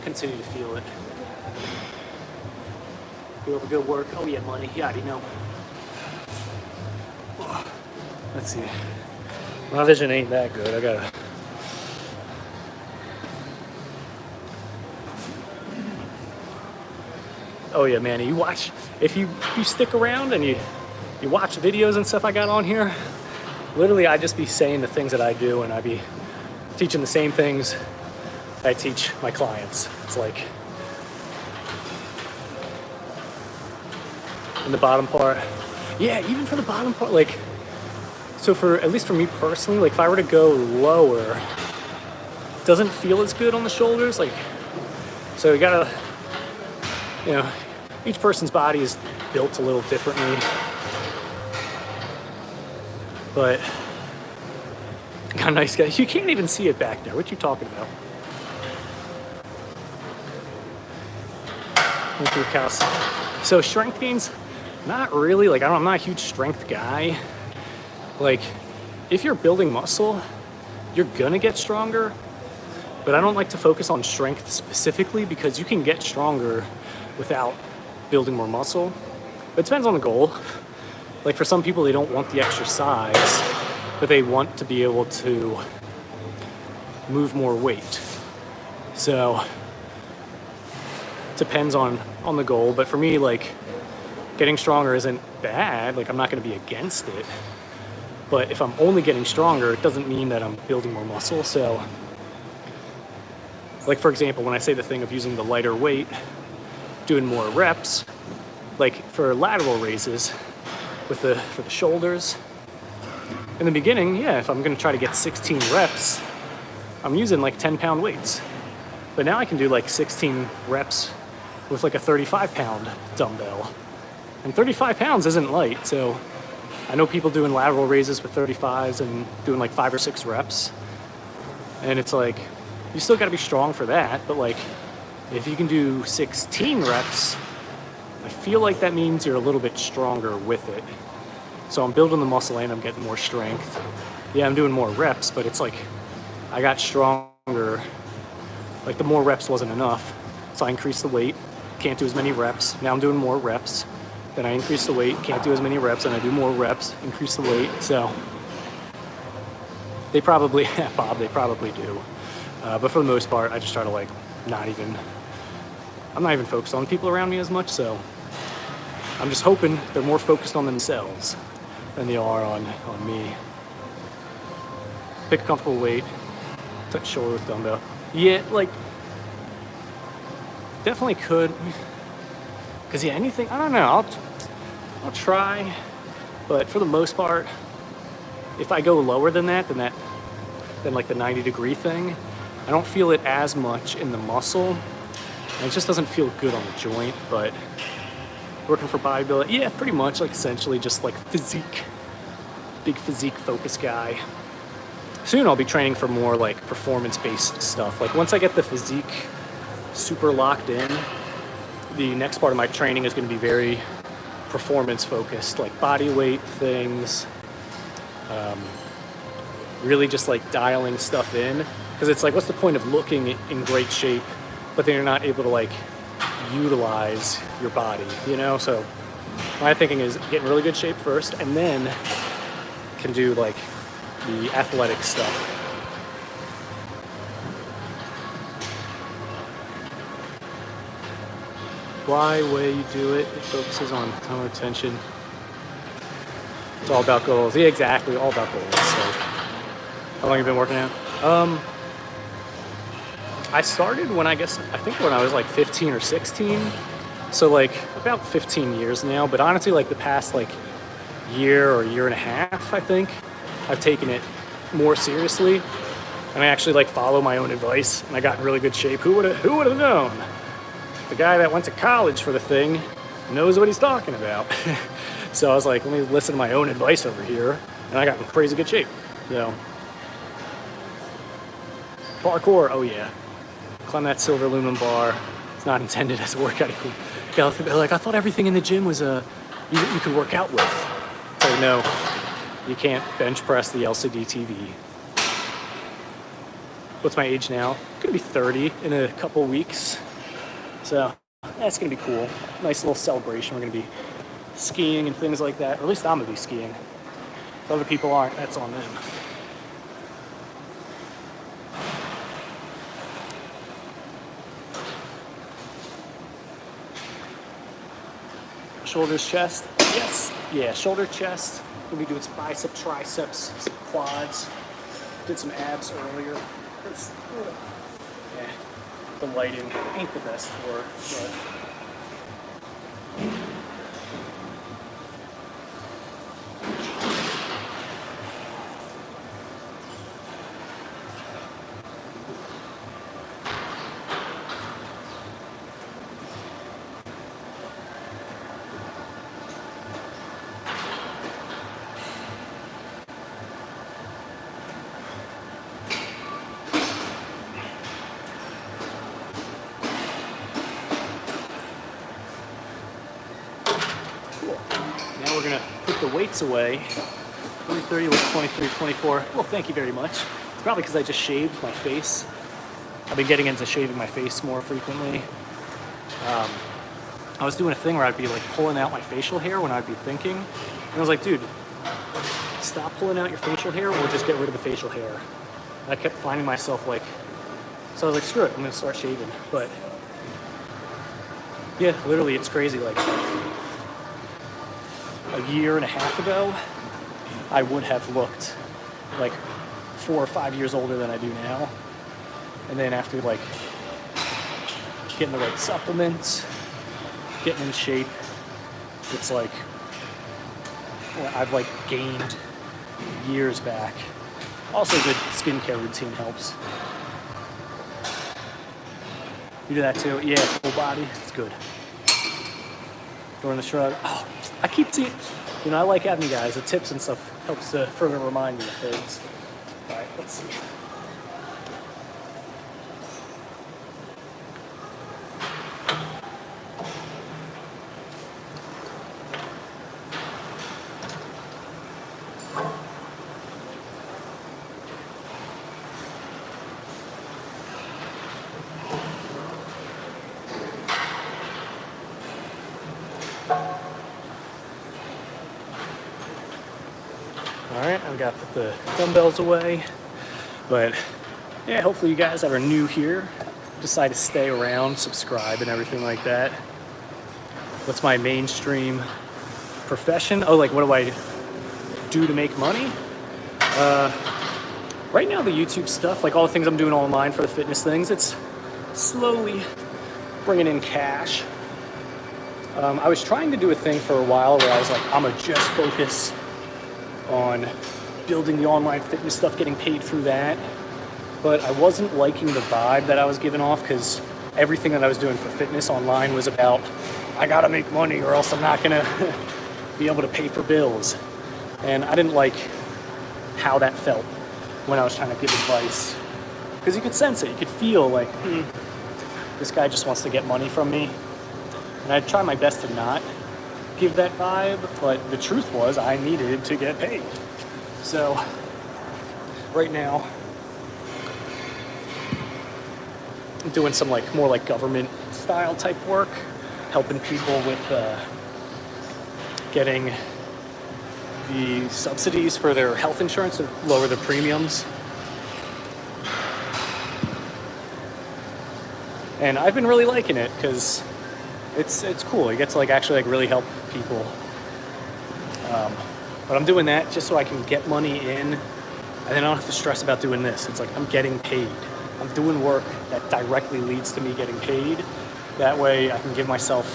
[SPEAKER 1] continue to feel it. Do a good work. Oh yeah, money. Yeah, I already know. Let's see. My vision ain't that good. I gotta. Oh yeah, man. You watch. If you stick around and you watch videos and stuff I got on here, literally I just be saying the things that I do, and I be teaching the same things I teach my clients. It's like. In the bottom part, yeah, even for the bottom part, like, so for, at least for me personally, like if I were to go lower, it doesn't feel as good on the shoulders, like, so you gotta, you know, each person's body is built a little differently, but got a nice guy. You can't even see it back there. What you talking about? Went through cows. So strength gains. Not really, like I'm not a huge strength guy. Like, if you're building muscle, you're gonna get stronger, but I don't like to focus on strength specifically because you can get stronger without building more muscle. But it depends on the goal. Like for some people, they don't want the exercise, but they want to be able to move more weight. So, it depends on the goal, but for me, like, getting stronger isn't bad, like I'm not gonna be against it, but if I'm only getting stronger, it doesn't mean that I'm building more muscle. So, like for example, when I say the thing of using the lighter weight, doing more reps, like for lateral raises, for the shoulders, in the beginning, yeah, if I'm gonna try to get 16 reps, I'm using like 10-pound weights, but now I can do like 16 reps with like a 35-pound dumbbell. And 35 pounds isn't light, so I know people doing lateral raises with 35s and doing like 5 or 6 reps. And it's like, you still gotta be strong for that, but like, if you can do 16 reps, I feel like that means you're a little bit stronger with it. So I'm building the muscle and I'm getting more strength. Yeah, I'm doing more reps, but it's like, I got stronger. Like the more reps wasn't enough, so I increased the weight, can't do as many reps. Now I'm doing more reps. Then I increase the weight, can't do as many reps, and I do more reps, increase the weight. So they probably, Bob, they probably do. But for the most part, I just try to like I'm not even focused on people around me as much, so I'm just hoping they're more focused on themselves than they are on me. Pick a comfortable weight, touch shoulder with dumbbell. Yeah, like, definitely could. Because yeah, anything, I don't know, I'll try, but for the most part, if I go lower than that, than like the 90-degree thing, I don't feel it as much in the muscle, and it just doesn't feel good on the joint. But working for bodybuilding, yeah, pretty much, like essentially just like physique, big physique focus guy. Soon I'll be training for more like performance-based stuff. Like once I get the physique super locked in, the next part of my training is going to be very performance focused, like body weight things, really just like dialing stuff in, because it's like, what's the point of looking in great shape but then you're not able to like utilize your body, you know? So my thinking is get in really good shape first, and then can do like the athletic stuff. Why way you do it focuses on time retention. It's all about goals. Yeah, exactly, all about goals. So, how long have you been working out? I started when I think when I was like 15 or 16. So like about 15 years now, but honestly like the past like year or year and a half, I think, I've taken it more seriously. And I actually like follow my own advice, and I got in really good shape. Who would have known? The guy that went to college for the thing knows what he's talking about. So I was like, let me listen to my own advice over here, and I got in crazy good shape. So parkour, oh yeah, climb that silver aluminum bar. It's not intended as a workout equipment. Yeah, they're like, I thought everything in the gym was you could work out with. So no, you can't bench press the LCD TV. What's my age now? I'm gonna be 30 in a couple weeks. So that's gonna be cool. Nice little celebration. We're gonna be skiing and things like that. Or at least I'm gonna be skiing. If other people aren't, that's on them. Shoulders, chest. Yes. Yeah, shoulder, chest. Gonna be doing some bicep, triceps, some quads. Did some abs earlier. Yeah, the lighting ain't the best for it, but now we're gonna put the weights away. 330 with 23, 24. Well, thank you very much. It's probably because I just shaved my face. I've been getting into shaving my face more frequently. I was doing a thing where I'd be like pulling out my facial hair when I'd be thinking. And I was like, dude, stop pulling out your facial hair or just get rid of the facial hair. And I kept finding myself like, so I was like, screw it, I'm gonna start shaving. But yeah, literally it's crazy. Like a year and a half ago, I would have looked like 4 or 5 years older than I do now. And then after like getting the right supplements, getting in shape, it's like I've like gained years back. Also, good skincare routine helps. You do that too? Yeah, full body, it's good. During the shrug. Oh, I keep seeing, you know, I like having you guys. The tips and stuff helps to further remind me of things. All right, let's see. Alright, I've got to put the dumbbells away, but yeah, hopefully you guys that are new here decide to stay around, subscribe and everything like that. What's my mainstream profession? Oh, like what do I do to make money? Right now the YouTube stuff, like all the things I'm doing online for the fitness things, it's slowly bringing in cash. I was trying to do a thing for a while where I was like, I'm gonna just focus on building the online fitness stuff, getting paid through that. But I wasn't liking the vibe that I was giving off because everything that I was doing for fitness online was about, I gotta make money or else I'm not gonna be able to pay for bills. And I didn't like how that felt when I was trying to give advice. Because you could sense it, you could feel like, this guy just wants to get money from me. And I tried my best to not give that vibe, but the truth was I needed to get paid. So right now I'm doing some like more like government style type work, helping people with getting the subsidies for their health insurance to lower their premiums. And I've been really liking it because it's cool. You get to like actually like really help people. But I'm doing that just so I can get money in, and then I don't have to stress about doing this. It's like I'm getting paid. I'm doing work that directly leads to me getting paid. That way I can give myself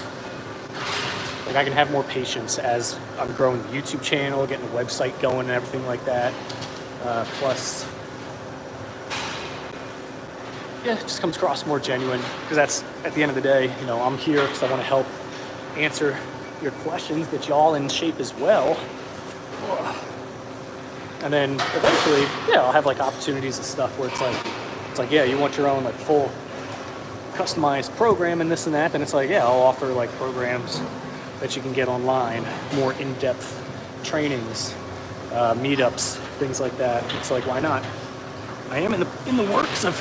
[SPEAKER 1] like I can have more patience as I'm growing the YouTube channel, getting the website going and everything like that. Plus, yeah, it just comes across more genuine, because that's, at the end of the day, you know, I'm here because I want to help answer your questions, get y'all in shape as well. And then eventually, yeah, I'll have like opportunities and stuff where it's like, yeah, you want your own like full customized program and this and that, then it's like, yeah, I'll offer like programs that you can get online, more in-depth trainings, meetups, things like that. It's like, why not? I am in the works of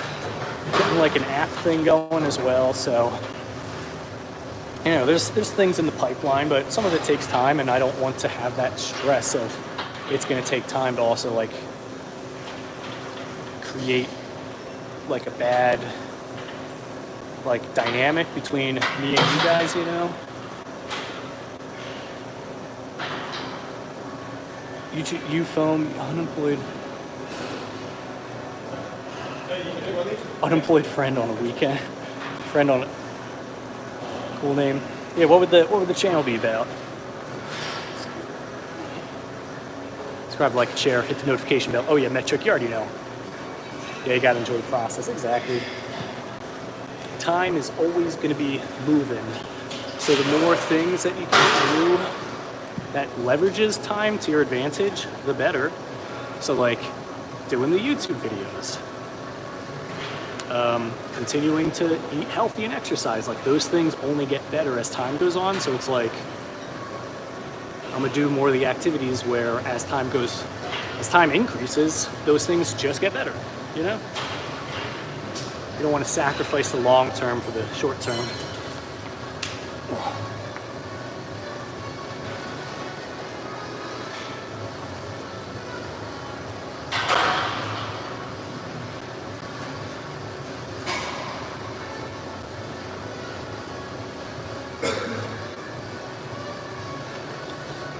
[SPEAKER 1] getting like an app thing going as well, so you know, there's things in the pipeline, but some of it takes time, and I don't want to have that stress of it's going to take time to also like create like a bad like dynamic between me and you guys, you know. You foam unemployed friend on a weekend. Friend on a cool name. Yeah, what would the channel be about? Subscribe, like, share, hit the notification bell. Oh yeah, metric, you already know. Yeah, you gotta enjoy the process, exactly. Time is always gonna be moving. So the more things that you can do that leverages time to your advantage, the better. So like doing the YouTube videos, continuing to eat healthy and exercise, like those things only get better as time goes on. So it's like I'm gonna do more of the activities where as time increases, those things just get better, you know? You don't want to sacrifice the long term for the short term.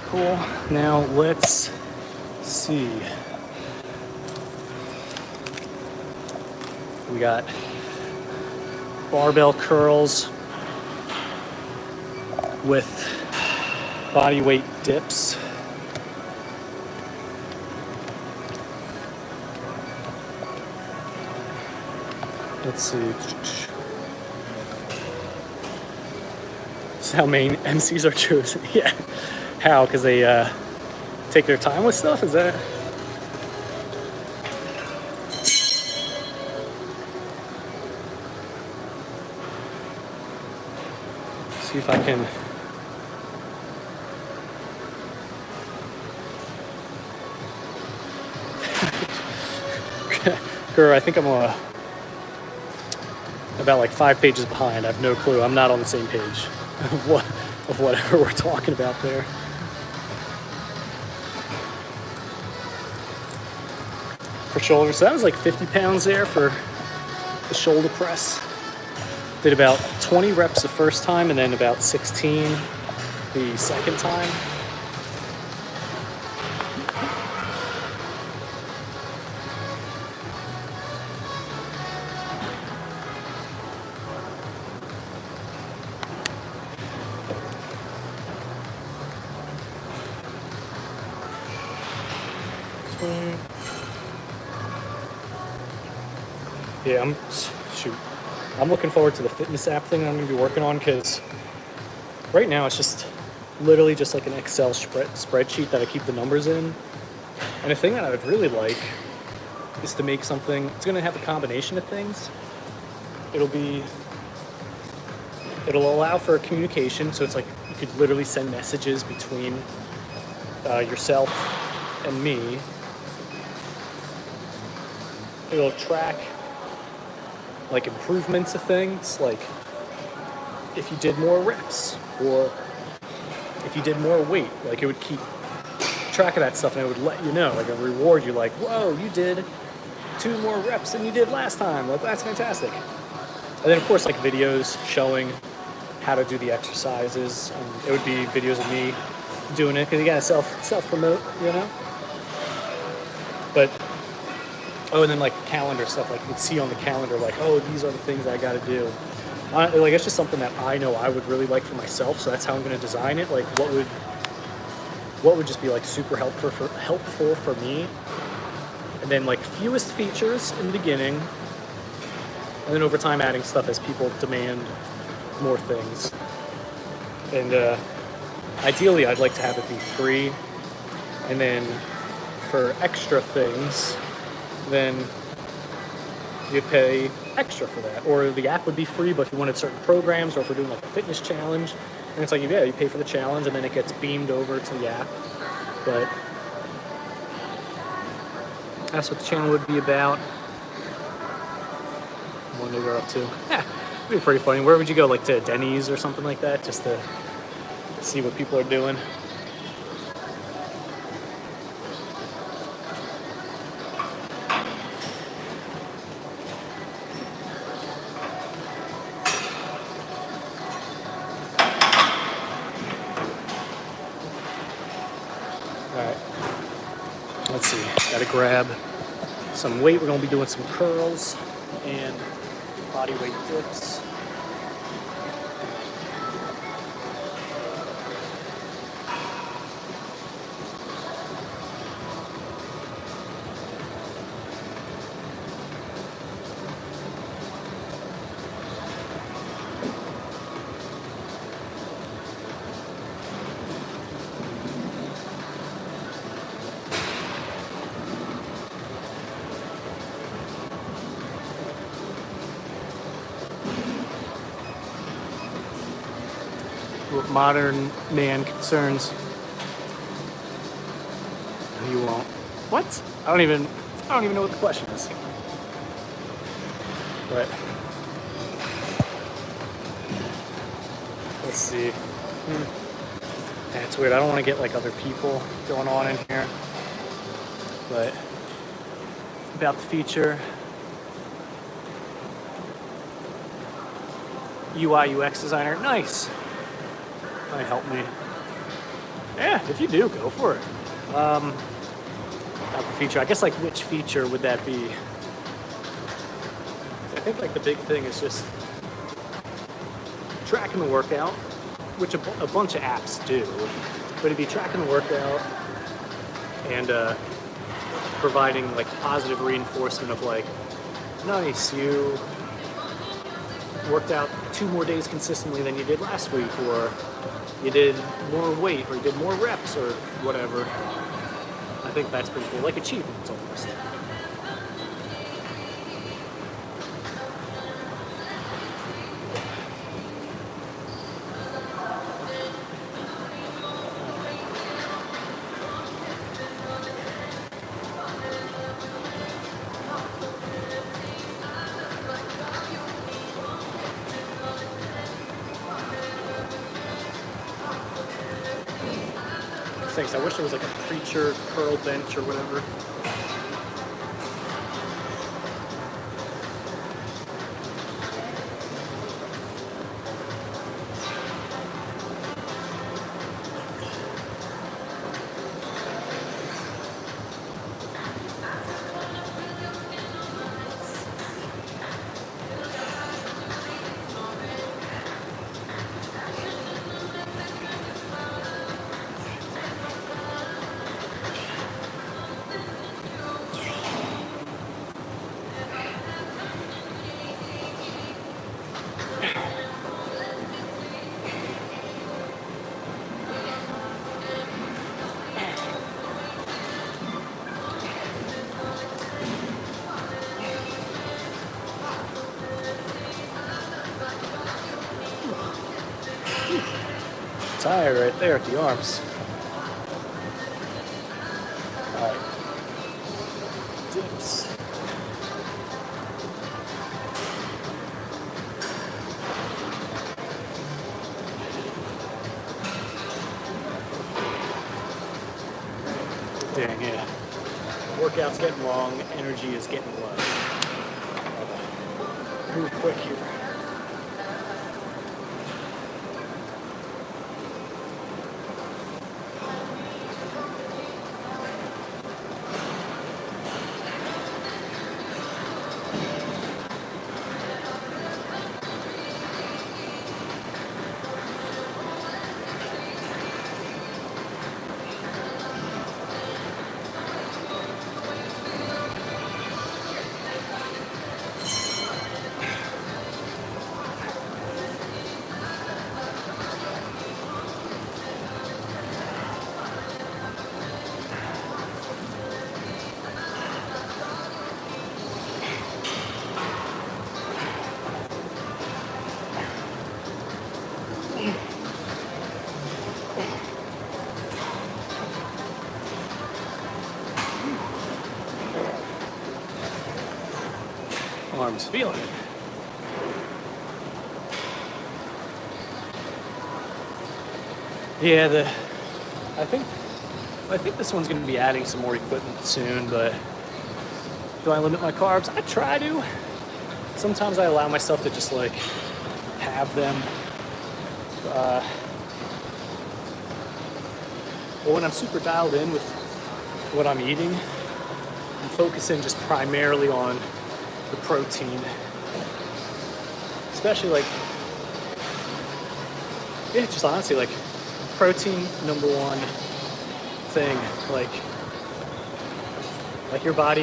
[SPEAKER 1] Cool. Now let's see. We got barbell curls with body weight dips. Let's see. This is how main MCs are chosen. Yeah. How? Because they take their time with stuff? Is that? See if I can. Girl, I think I'm about like 5 pages behind. I have no clue. I'm not on the same page of whatever we're talking about there. For shoulders, so that was like 50 pounds there for the shoulder press. Did about 20 reps the first time and then about 16 the second time. Yeah, I'm looking forward to the fitness app thing I'm going to be working on, because right now it's just literally just like an Excel spreadsheet that I keep the numbers in. And the thing that I would really like is to make something, it's going to have a combination of things. It'll allow for communication, so it's like you could literally send messages between yourself and me. It'll track like improvements of things, like if you did more reps or if you did more weight, like it would keep track of that stuff and it would let you know, like a reward you, like, whoa, you did 2 more reps than you did last time, like that's fantastic. And then of course like videos showing how to do the exercises, and it would be videos of me doing it, because you gotta self promote, you know. But oh, and then like calendar stuff, like you can see on the calendar, like, oh, these are the things I gotta do. like it's just something that I know I would really like for myself. So that's how I'm going to design it. Like what would just be like super helpful for me, and then like fewest features in the beginning, and then over time adding stuff as people demand more things. And ideally I'd like to have it be free, and then for extra things then you pay extra for that. Or the app would be free, but if you wanted certain programs, or if we're doing like a fitness challenge, and it's like, yeah, you pay for the challenge and then it gets beamed over to the app. But that's what the channel would be about. I wonder what we're up to. Yeah, it'd be pretty funny. Where would you go? Like to Denny's or something like that, just to see what people are doing? Alright, let's see, gotta grab some weight. We're gonna be doing some curls and body weight dips. What modern man concerns you won't. What? I don't even know what the question is. But let's see. That's weird. I don't want to get like other people going on in here. But about the feature. UI UX designer. Nice. Might help me. Yeah, if you do, go for it. About the feature, I guess like which feature would that be? I think like the big thing is just tracking the workout, which a bunch of apps do. But it'd be tracking the workout and providing like positive reinforcement of like, nice, you worked out 2 more days consistently than you did last week, or you did more weight, or you did more reps, or whatever. I think that's pretty cool, like achievements almost. Thanks. I wish there was like a preacher curl bench or whatever. Tired right there at the arms. All right. Dips. Dang, yeah. Workout's getting long, energy is getting low. Okay. Move quick here. arms feeling it. Yeah, I think this one's going to be adding some more equipment soon, but do I limit my carbs? I try to. Sometimes I allow myself to just like have them. But when I'm super dialed in with what I'm eating, I'm focusing just primarily on the protein. Especially like, yeah, just honestly like protein, number one thing. Like your body,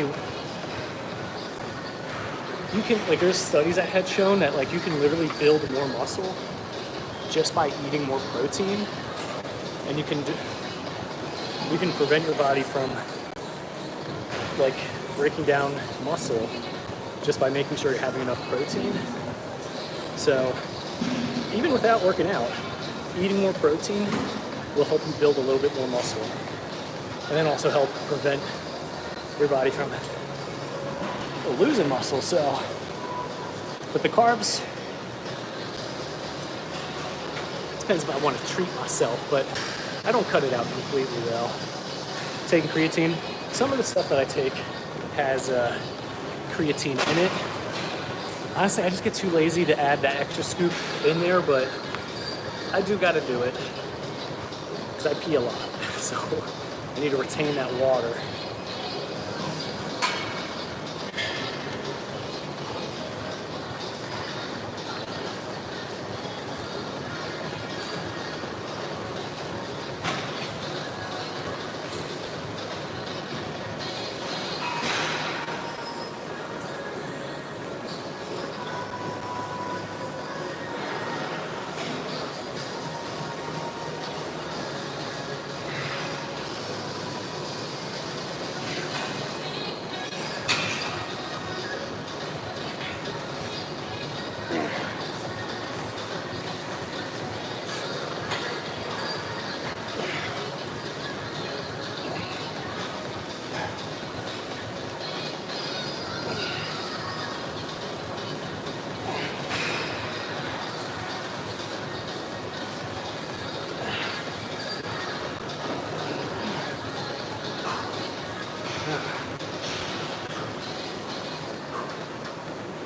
[SPEAKER 1] you can, like there's studies that had shown that like you can literally build more muscle just by eating more protein, and you can prevent your body from like breaking down muscle just by making sure you're having enough protein. So even without working out, eating more protein will help you build a little bit more muscle, and then also help prevent your body from losing muscle. So, but the carbs, depends if I want to treat myself, but I don't cut it out completely though. Taking creatine, some of the stuff that I take has creatine in it. Honestly, I just get too lazy to add that extra scoop in there, but I do got to do it because I pee a lot, so I need to retain that water.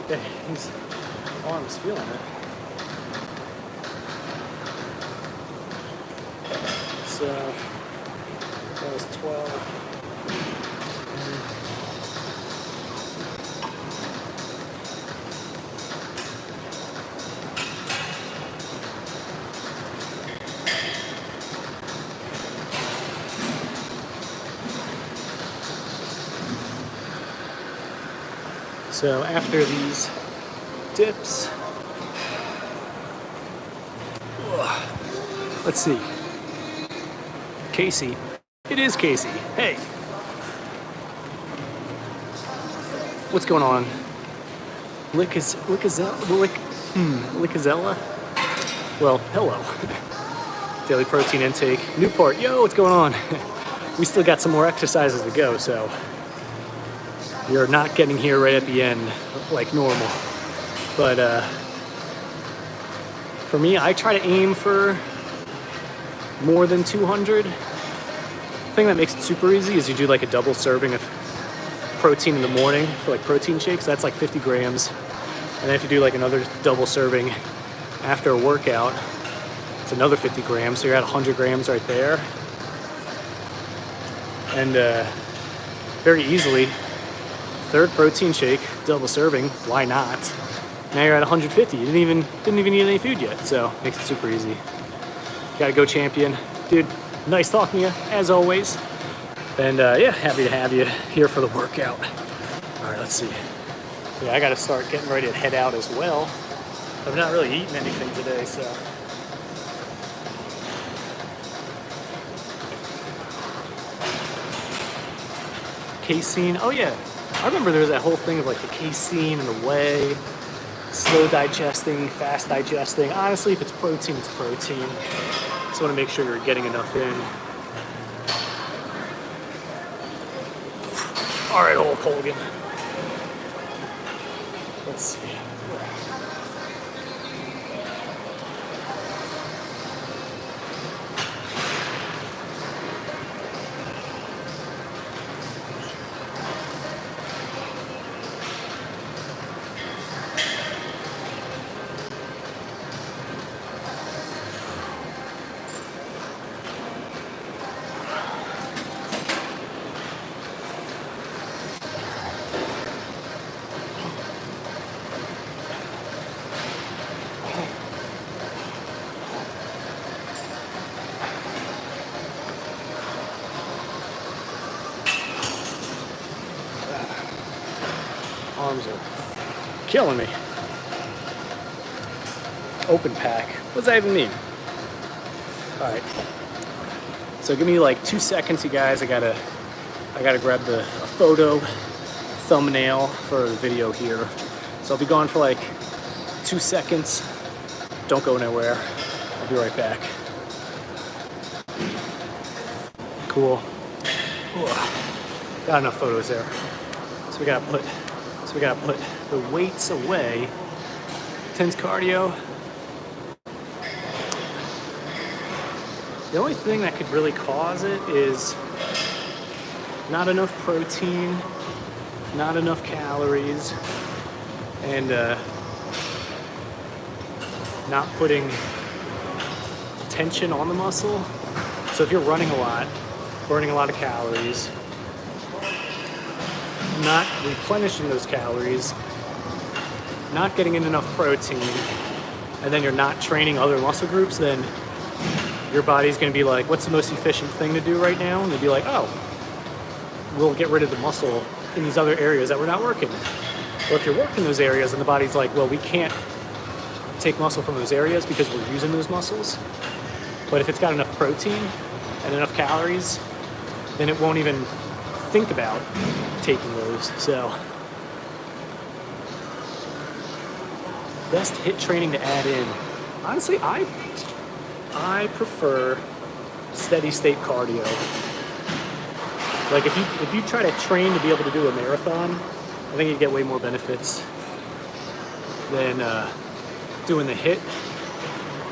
[SPEAKER 1] Yeah, his arm's feeling it. So that was 12. So after these dips, let's see. Casey. It is Casey. Hey. What's going on? Lickazella? Well, hello. Daily protein intake. Newport. Yo, what's going on? We still got some more exercises to go, so you're not getting here right at the end like normal. But for me, I try to aim for more than 200. The thing that makes it super easy is you do like a double serving of protein in the morning for like protein shakes. That's like 50 grams. And then if you do like another double serving after a workout, it's another 50 grams. So you're at 100 grams right there. And very easily, third protein shake, double serving, why not? Now you're at 150. You didn't even eat any food yet, so makes it super easy. Gotta go, champion. Dude, nice talking to you, as always. And yeah, happy to have you here for the workout. All right, let's see. Yeah, I gotta start getting ready to head out as well. I've not really eaten anything today, so. Casein, oh yeah. I remember there was that whole thing of like the casein and the whey, slow digesting, fast digesting. Honestly, if it's protein, it's protein. Just want to make sure you're getting enough in. All right, Hulk Hogan. Let's see. Arms are killing me. Open pack. What does that even mean? All right. So give me like 2 seconds, you guys. I gotta grab a photo thumbnail for the video here. So I'll be gone for like 2 seconds. Don't go nowhere. I'll be right back. Cool. Ooh, got enough photos there. So we gotta put the weights away. Intense cardio. The only thing that could really cause it is not enough protein, not enough calories, and not putting tension on the muscle. So if you're running a lot, burning a lot of calories, not replenishing those calories, not getting in enough protein, and then you're not training other muscle groups, then your body's going to be like, what's the most efficient thing to do right now? And they'd be like, oh, we'll get rid of the muscle in these other areas that we're not working. Or if you're working those areas and the body's like, well, we can't take muscle from those areas because we're using those muscles. But if it's got enough protein and enough calories, then it won't even think about taking those. So best HIIT training to add in. Honestly, I prefer steady state cardio. Like if you try to train to be able to do a marathon, I think you get way more benefits than doing the HIIT.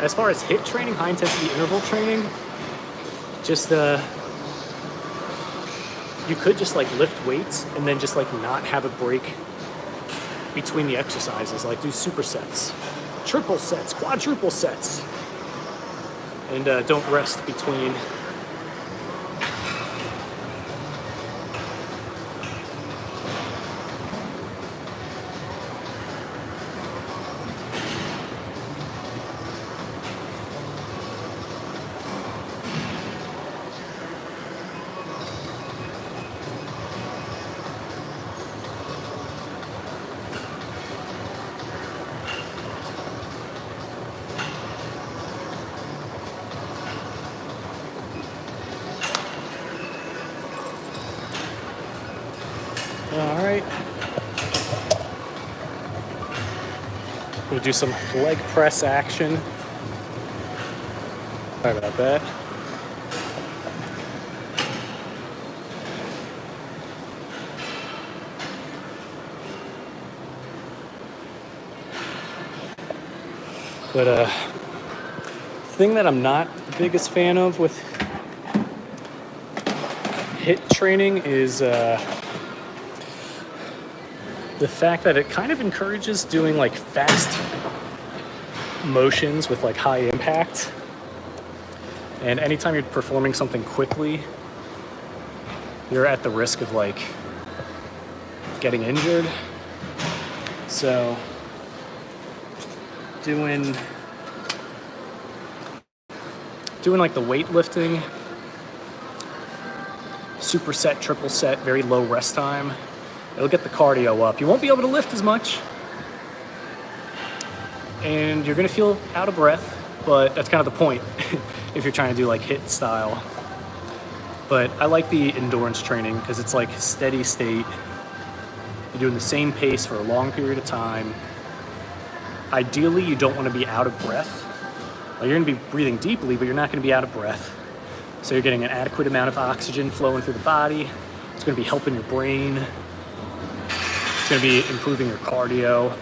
[SPEAKER 1] As far as HIIT training, high intensity interval training, just you could just like lift weights and then just like not have a break between the exercises. Like do supersets, triple sets, quadruple sets, and don't rest between. All right. We'll do some leg press action. Sorry about that. But thing that I'm not the biggest fan of with HIIT training is the fact that it kind of encourages doing like fast motions with like high impact. And anytime you're performing something quickly, you're at the risk of like getting injured. So doing like the weightlifting, superset, triple set, very low rest time, it'll get the cardio up. You won't be able to lift as much, and you're gonna feel out of breath, but that's kind of the point if you're trying to do like HIIT style. But I like the endurance training because it's like steady state. You're doing the same pace for a long period of time. Ideally, you don't want to be out of breath. Like, you're gonna be breathing deeply, but you're not gonna be out of breath. So you're getting an adequate amount of oxygen flowing through the body. It's gonna be helping your brain. It's gonna be improving your cardio.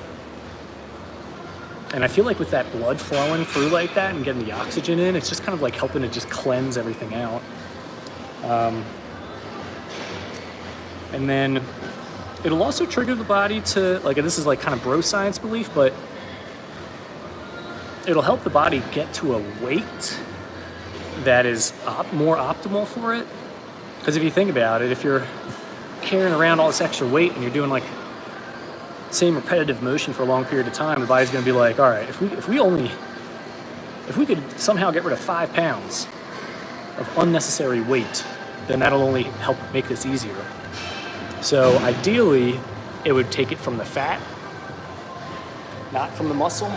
[SPEAKER 1] And I feel like with that blood flowing through like that and getting the oxygen in, it's just kind of like helping to just cleanse everything out. And then it'll also trigger the body to, like, this is like kind of bro science belief, but it'll help the body get to a weight that is more optimal for it. Because if you think about it, if you're carrying around all this extra weight and you're doing like same repetitive motion for a long period of time, the body's going to be like, all right, if we could somehow get rid of 5 pounds of unnecessary weight, then that'll only help make this easier. So ideally, it would take it from the fat, not from the muscle.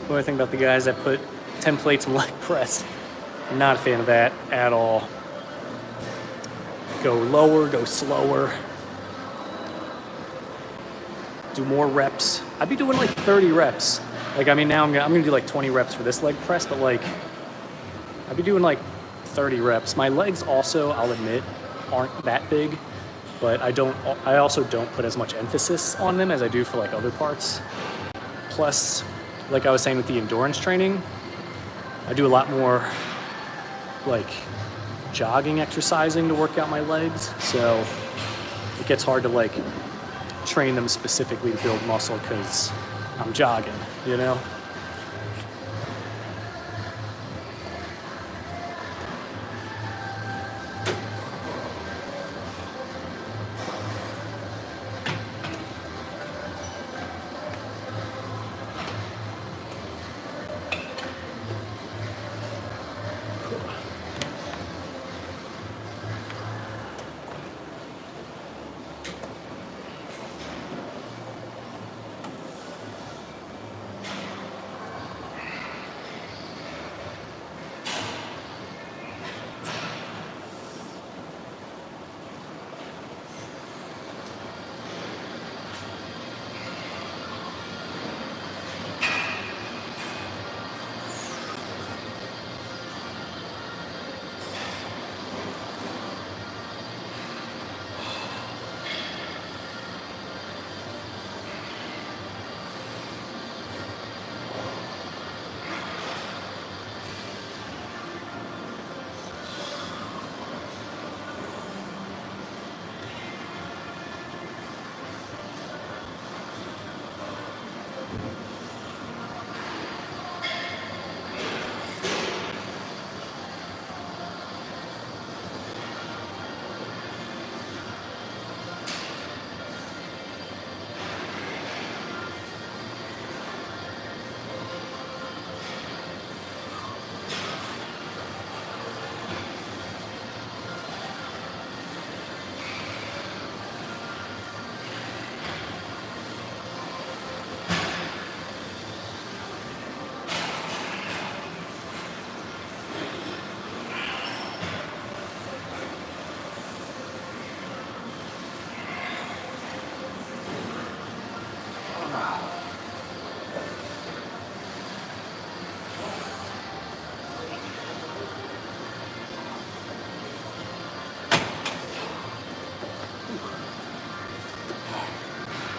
[SPEAKER 1] What do I think about the guys that put 10 plates in leg press? I'm not a fan of that at all. Go lower, go slower. Do more reps. I'd be doing like 30 reps. Like, I mean, now I'm gonna do like 20 reps for this leg press, but like, I'd be doing like 30 reps. My legs also, I'll admit, aren't that big, but I also don't put as much emphasis on them as I do for like other parts. Plus, like I was saying with the endurance training, I do a lot more like jogging exercising to work out my legs. So it gets hard to like train them specifically to build muscle because I'm jogging, you know?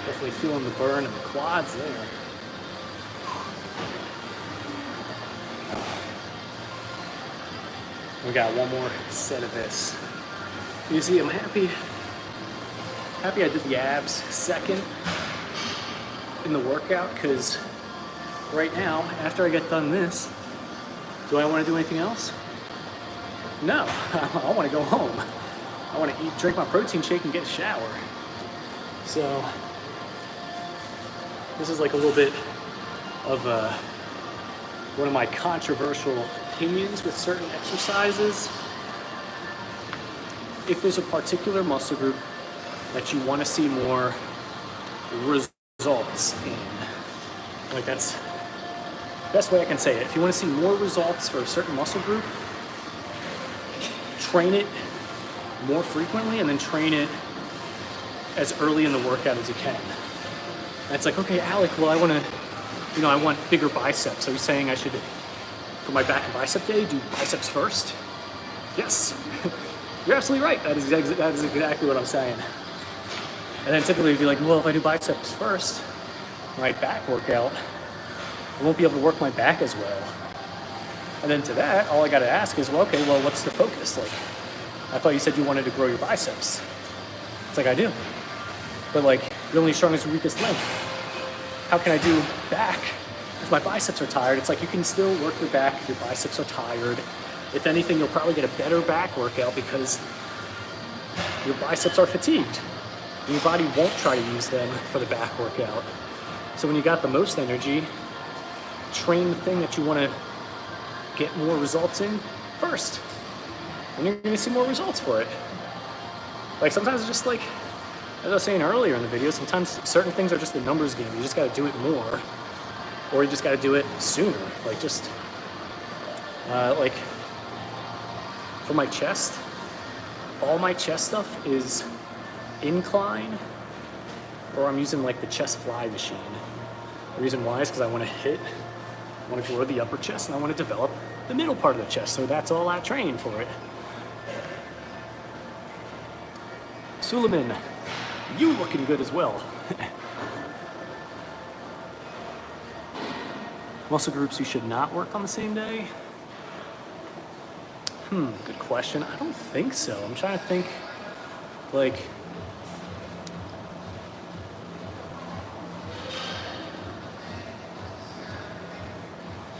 [SPEAKER 1] Definitely feeling the burn in the quads there. We got one more set of this. You see, I'm happy I did the abs second in the workout, because right now, after I get done this, do I want to do anything else? No, I want to go home. I want to drink my protein shake and get a shower. So this is like a little bit of one of my controversial opinions with certain exercises. If there's a particular muscle group that you want to see more results in, like, that's the best way I can say it. If you want to see more results for a certain muscle group, train it more frequently and then train it as early in the workout as you can. And it's like, okay, Alec, well, I want bigger biceps. Are you saying I should, for my back and bicep day, do biceps first? Yes, you're absolutely right. That is exactly what I'm saying. And then typically you'd be like, well, if I do biceps first, my back workout, I won't be able to work my back as well. And then to that, all I got to ask is, well, okay, well, what's the focus? Like, I thought you said you wanted to grow your biceps. It's like, I do. But like, you're only strong as your weakest link. How can I do back if my biceps are tired? It's like, you can still work your back if your biceps are tired. If anything, you'll probably get a better back workout because your biceps are fatigued. And your body won't try to use them for the back workout. So when you got the most energy, train the thing that you want to get more results in first. And you're going to see more results for it. Like sometimes it's just like, as I was saying earlier in the video, sometimes certain things are just a numbers game. You just got to do it more, or you just got to do it sooner. Like just, like for my chest, all my chest stuff is incline, or I'm using like the chest fly machine. The reason why is because I want to grow the upper chest, and I want to develop the middle part of the chest. So that's all I train for it. Suleiman, you looking good as well. Muscle groups you should not work on the same day? Good question. I don't think so. I'm trying to think, like,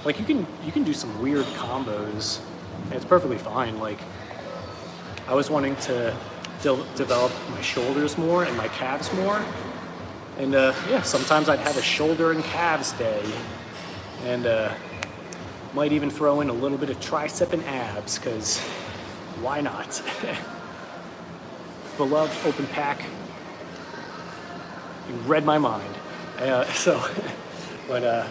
[SPEAKER 1] you can do some weird combos, and it's perfectly fine. Like, I was wanting to develop my shoulders more and my calves more, and yeah, sometimes I'd have a shoulder and calves day, and might even throw in a little bit of tricep and abs, because why not? Beloved open pack, you read my mind. But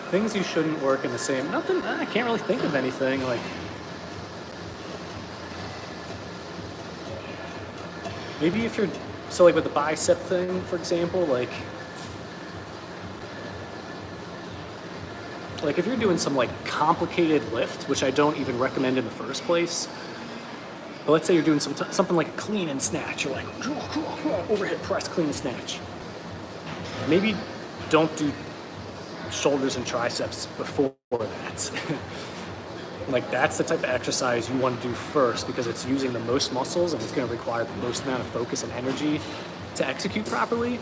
[SPEAKER 1] things you shouldn't work in the same, nothing, I can't really think of anything. Like, maybe if you're, so like with the bicep thing, for example, like if you're doing some like complicated lift, which I don't even recommend in the first place, but let's say you're doing something like a clean and snatch, or like overhead press, clean and snatch. Maybe don't do shoulders and triceps before that. Like, that's the type of exercise you want to do first, because it's using the most muscles and it's going to require the most amount of focus and energy to execute properly.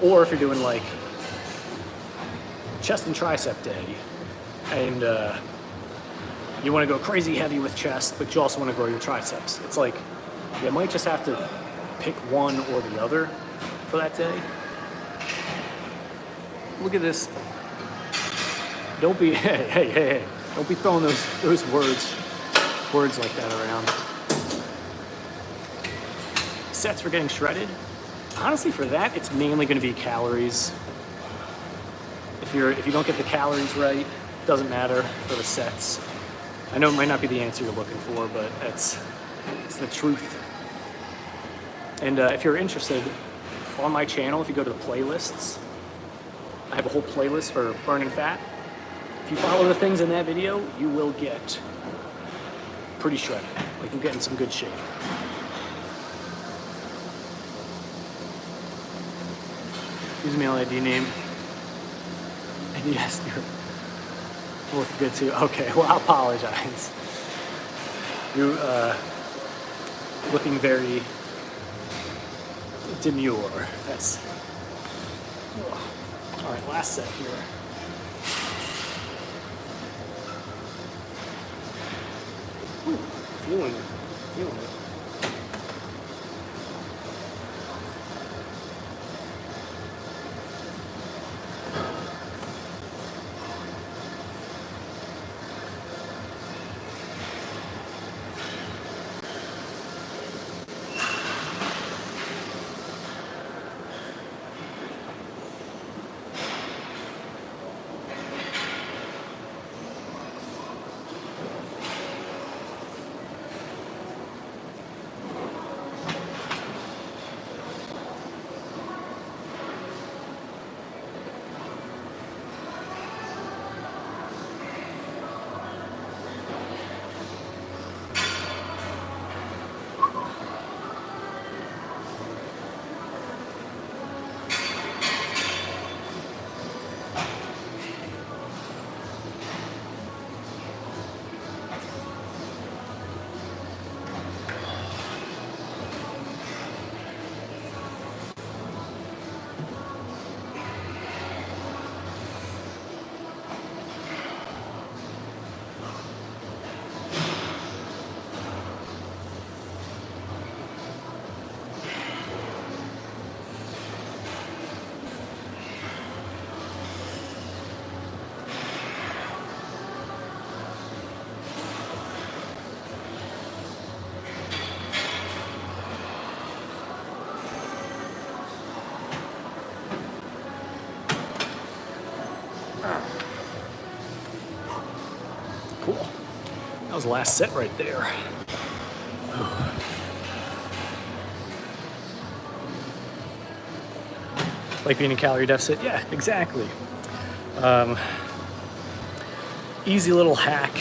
[SPEAKER 1] Or if you're doing like chest and tricep day, and you want to go crazy heavy with chest, but you also want to grow your triceps. It's like, you might just have to pick one or the other for that day. Look at this. Don't be, hey. Don't be throwing those words like that around. Sets for getting shredded. Honestly, for that, it's mainly going to be calories. If you don't get the calories right, it doesn't matter for the sets. I know it might not be the answer you're looking for, but it's the truth. And if you're interested, on my channel, if you go to the playlists, I have a whole playlist for burning fat. If you follow the things in that video, you will get pretty shredded. Like, you'll get in some good shape. Use mail ID name. And yes, you're looking good too. Okay, well, I apologize. You're looking very demure. That's... All right, last set here. Ooh, feeling it. was the last set right there. Like being in calorie deficit? Yeah, exactly. Easy little hack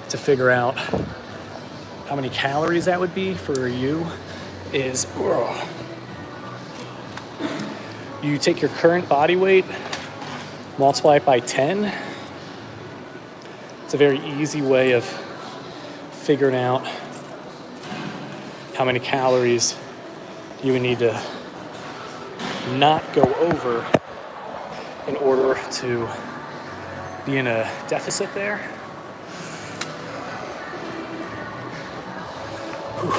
[SPEAKER 1] to figure out how many calories that would be for you is you take your current body weight, multiply it by 10. It's a very easy way of figuring out how many calories you would need to not go over in order to be in a deficit there. Whew.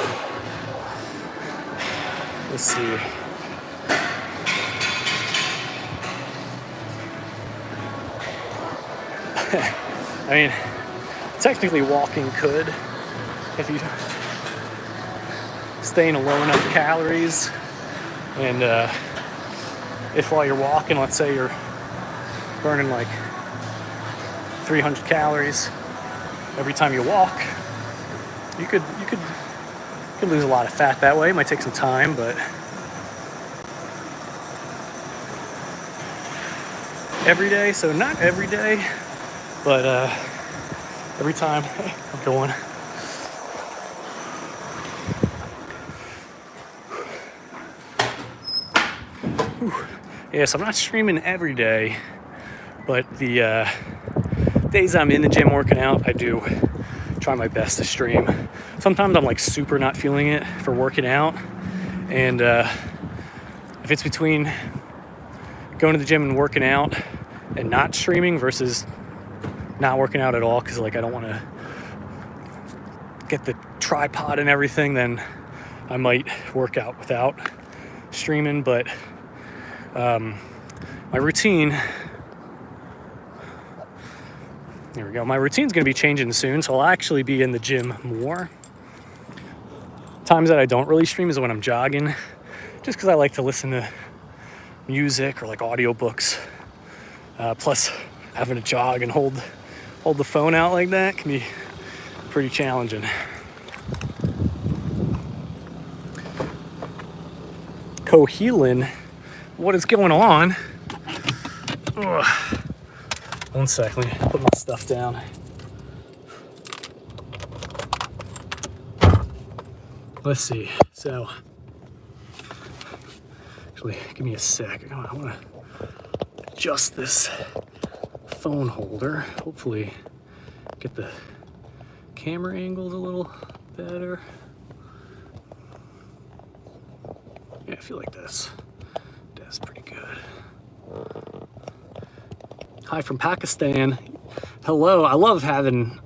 [SPEAKER 1] Let's see. I mean, technically walking could, if you stay in a low enough calories, and if while you're walking, let's say you're burning like 300 calories every time you walk, you could lose a lot of fat that way. It might take some time, but every day, so not every day, but every time. Hey, I'm going. Yeah, so I'm not streaming every day, but the days I'm in the gym working out, I do try my best to stream. Sometimes I'm like super not feeling it for working out, and if it's between going to the gym and working out and not streaming versus not working out at all, because like I don't want to get the tripod and everything, then I might work out without streaming. But my routine, there we go. My routine's going to be changing soon, so I'll actually be in the gym more. Times that I don't really stream is when I'm jogging, just because I like to listen to music or like audiobooks. Plus, having to jog and hold the phone out like that can be pretty challenging. Cohealing, what is going on? Ugh. 1 second, let me put my stuff down. Let's see, so, actually, give me a sec. I want to adjust this phone holder. Hopefully get the camera angles a little better. Yeah, I feel like that's pretty good. Hi from Pakistan. Hello. I love having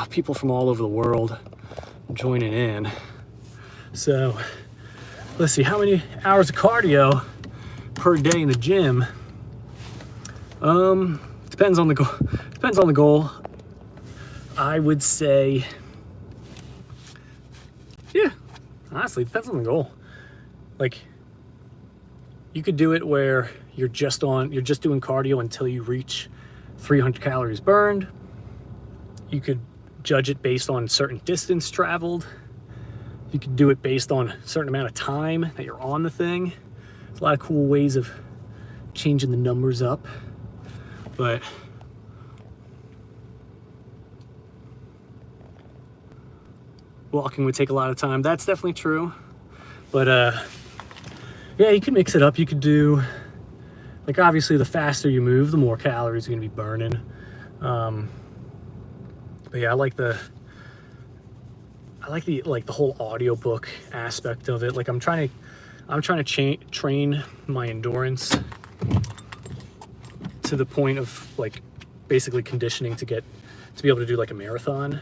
[SPEAKER 1] people from all over the world joining in. So let's see, how many hours of cardio per day in the gym? Depends on the goal. Depends on the goal. I would say, yeah, honestly, depends on the goal. Like, you could do it where you're just doing cardio until you reach 300 calories burned. You could judge it based on certain distance traveled. You could do it based on a certain amount of time that you're on the thing. There's a lot of cool ways of changing the numbers up, but walking would take a lot of time. That's definitely true. But yeah, you can mix it up. You could do, like, obviously the faster you move, the more calories you're gonna be burning. But yeah, I like the whole audiobook aspect of it. Like, I'm trying to train my endurance to the point of like basically conditioning to be able to do like a marathon.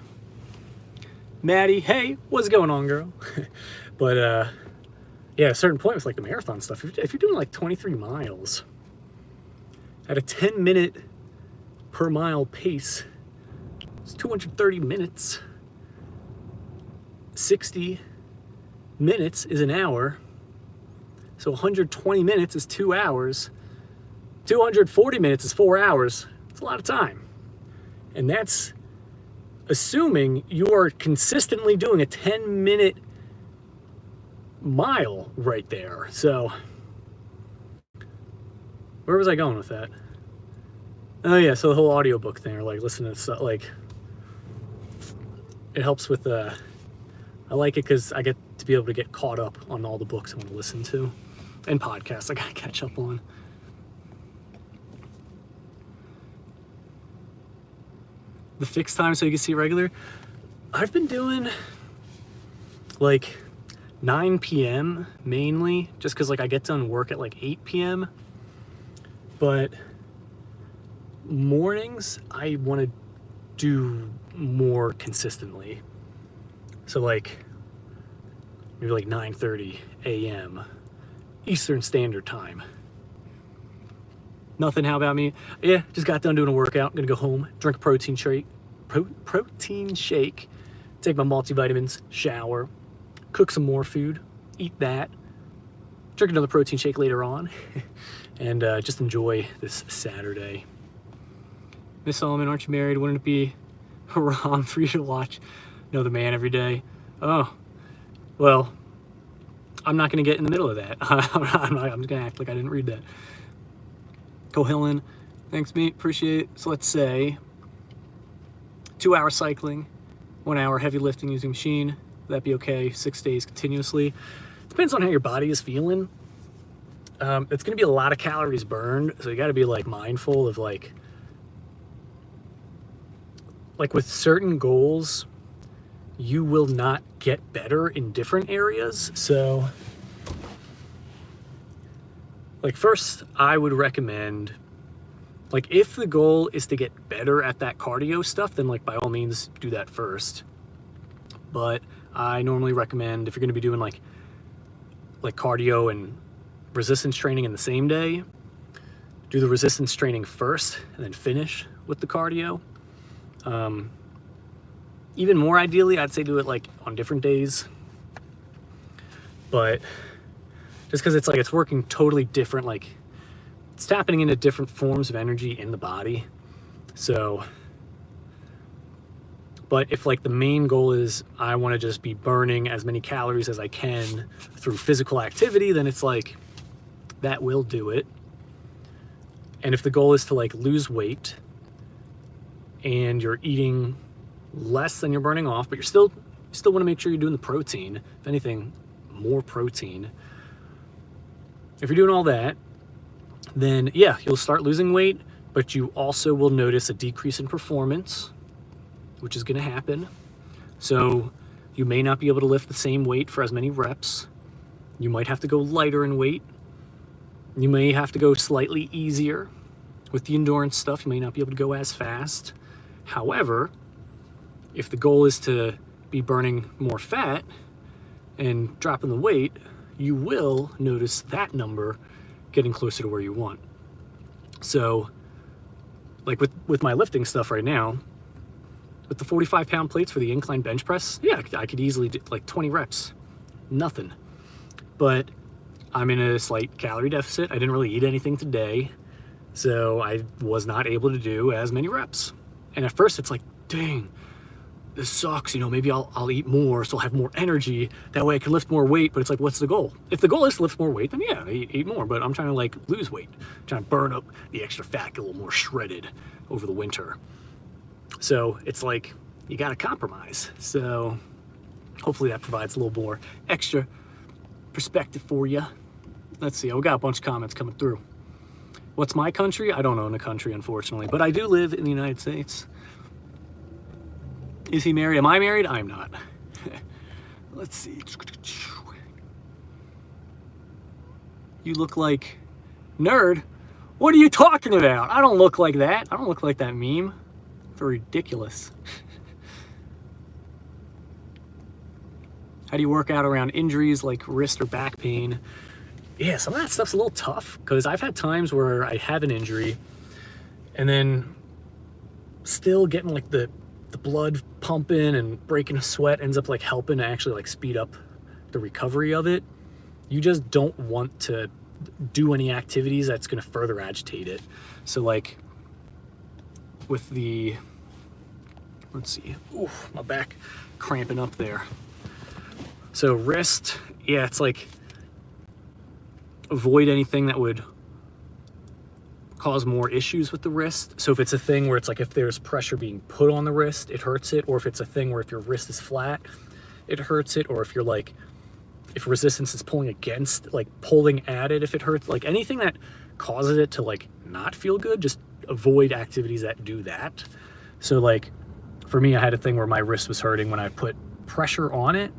[SPEAKER 1] Maddie, hey, what's going on, girl? But yeah, at a certain point with like the marathon stuff, if you're doing like 23 miles at a 10-minute per mile pace, it's 230 minutes. 60 minutes is an hour. So 120 minutes is 2 hours. 240 minutes is 4 hours. It's a lot of time. And that's assuming you are consistently doing a 10-minute mile right there. So where was I going with that? Oh yeah, so the whole audiobook thing, or like listening to stuff, like it helps with I like it because I get to be able to get caught up on all the books I want to listen to and podcasts I gotta catch up on. The fixed time so you can see regular. I've been doing like 9 p.m. mainly, just because like I get done work at like 8 p.m. But mornings I want to do more consistently. So like maybe like 9:30 a.m. Eastern Standard Time. Nothing, how about me? Yeah, just got done doing a workout. I'm gonna go home, drink a protein shake, take my multivitamins, shower, cook some more food, eat that, drink another protein shake later on, and just enjoy this Saturday. Miss Solomon, aren't you married? Wouldn't it be haram for you to watch Know the Man every day? Oh, well, I'm not gonna get in the middle of that. I'm just gonna act like I didn't read that. Cohillan, thanks mate, appreciate it. So let's say 2 hours cycling, 1 hour heavy lifting using machine. That'd be okay, 6 days continuously. Depends on how your body is feeling. It's gonna be a lot of calories burned, so you gotta be like mindful of like with certain goals, you will not get better in different areas. So like first, I would recommend, like if the goal is to get better at that cardio stuff, then like by all means do that first. But I normally recommend if you're gonna be doing like cardio and resistance training in the same day, do the resistance training first and then finish with the cardio. Even more ideally, I'd say do it like on different days. But just because it's like it's working totally different, like it's tapping into different forms of energy in the body. So, but if like the main goal is I want to just be burning as many calories as I can through physical activity, then it's like that will do it. And if the goal is to like lose weight and you're eating less than you're burning off, but you still want to make sure you're doing the protein, if anything, more protein. If you're doing all that, then yeah, you'll start losing weight, but you also will notice a decrease in performance, which is going to happen. So you may not be able to lift the same weight for as many reps. You might have to go lighter in weight. You may have to go slightly easier with the endurance stuff. You may not be able to go as fast. However, if the goal is to be burning more fat and dropping the weight, you will notice that number getting closer to where you want. So like with my lifting stuff right now, with the 45-pound plates for the incline bench press, yeah, I could easily do like 20 reps, nothing. But I'm in a slight calorie deficit. I didn't really eat anything today, so I was not able to do as many reps. And at first it's like, dang, this sucks, you know, maybe I'll eat more so I'll have more energy. That way I can lift more weight, but it's like, what's the goal? If the goal is to lift more weight, then yeah, eat more, but I'm trying to like lose weight. I'm trying to burn up the extra fat, get a little more shredded over the winter. So it's like, you gotta compromise. So hopefully that provides a little more extra perspective for you. Let's see, we got a bunch of comments coming through. What's my country? I don't own a country, unfortunately, but I do live in the United States. Is he married? Am I married? I'm not. Let's see. You look like nerd. What are you talking about? I don't look like that. I don't look like that meme. It's ridiculous. How do you work out around injuries like wrist or back pain? Yeah, some of that stuff's a little tough because I've had times where I have an injury and then still getting like the blood pumping and breaking a sweat ends up like helping to actually like speed up the recovery of it. You just don't want to do any activities that's going to further agitate it. So like with the Let's see. Oof, my back cramping up there. So wrist, yeah, it's like avoid anything that would cause more issues with the wrist. So if it's a thing where it's like if there's pressure being put on the wrist, it hurts it, or if it's a thing where if your wrist is flat, it hurts it, or if you're like, if resistance is pulling against, like pulling at it, if it hurts, like anything that causes it to like not feel good, just avoid activities that do that. So like for me, I had a thing where my wrist was hurting when I put pressure on it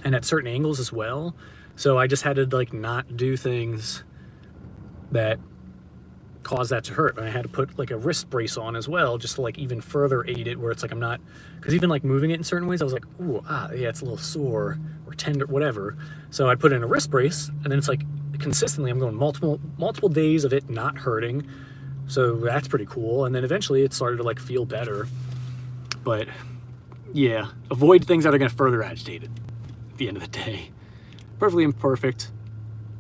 [SPEAKER 1] and at certain angles as well. So I just had to like not do things that cause that to hurt. And I had to put like a wrist brace on as well, just to like even further aid it, where it's like I'm not, because even like moving it in certain ways, I was like, ooh, yeah, it's a little sore or tender, whatever. So I put in a wrist brace, and then it's like consistently I'm going multiple days of it not hurting. So that's pretty cool. And then eventually it started to like feel better. But yeah, avoid things that are going to further agitate it at the end of the day. Perfectly imperfect.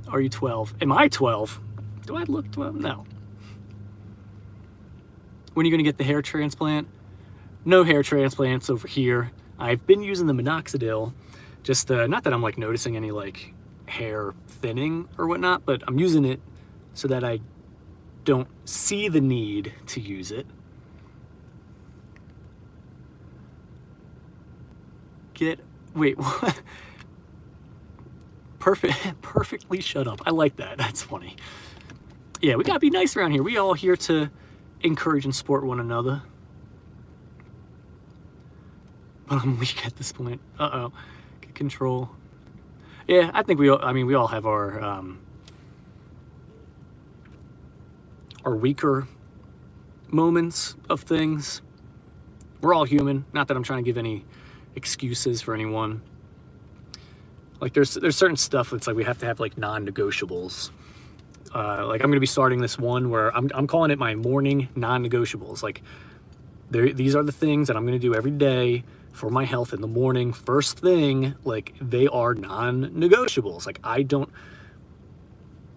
[SPEAKER 1] Are you 12? Am I 12? Do I look 12? No. When are you going to get the hair transplant? No hair transplants over here. I've been using the minoxidil. Just not that I'm like noticing any like hair thinning or whatnot, but I'm using it so that I don't see the need to use it. Wait, what? Perfectly shut up. I like that. That's funny. Yeah, we gotta be nice around here. We all here to encourage and support one another. But I'm weak at this point. Uh-oh. Get control. Yeah, I think we all have our weaker moments of things. We're all human. Not that I'm trying to give any excuses for anyone. Like there's certain stuff that's like we have to have like non-negotiables. Like I'm gonna be starting this one where I'm calling it my morning non-negotiables. Like these are the things that I'm gonna do every day for my health in the morning. First thing, like they are non-negotiables. Like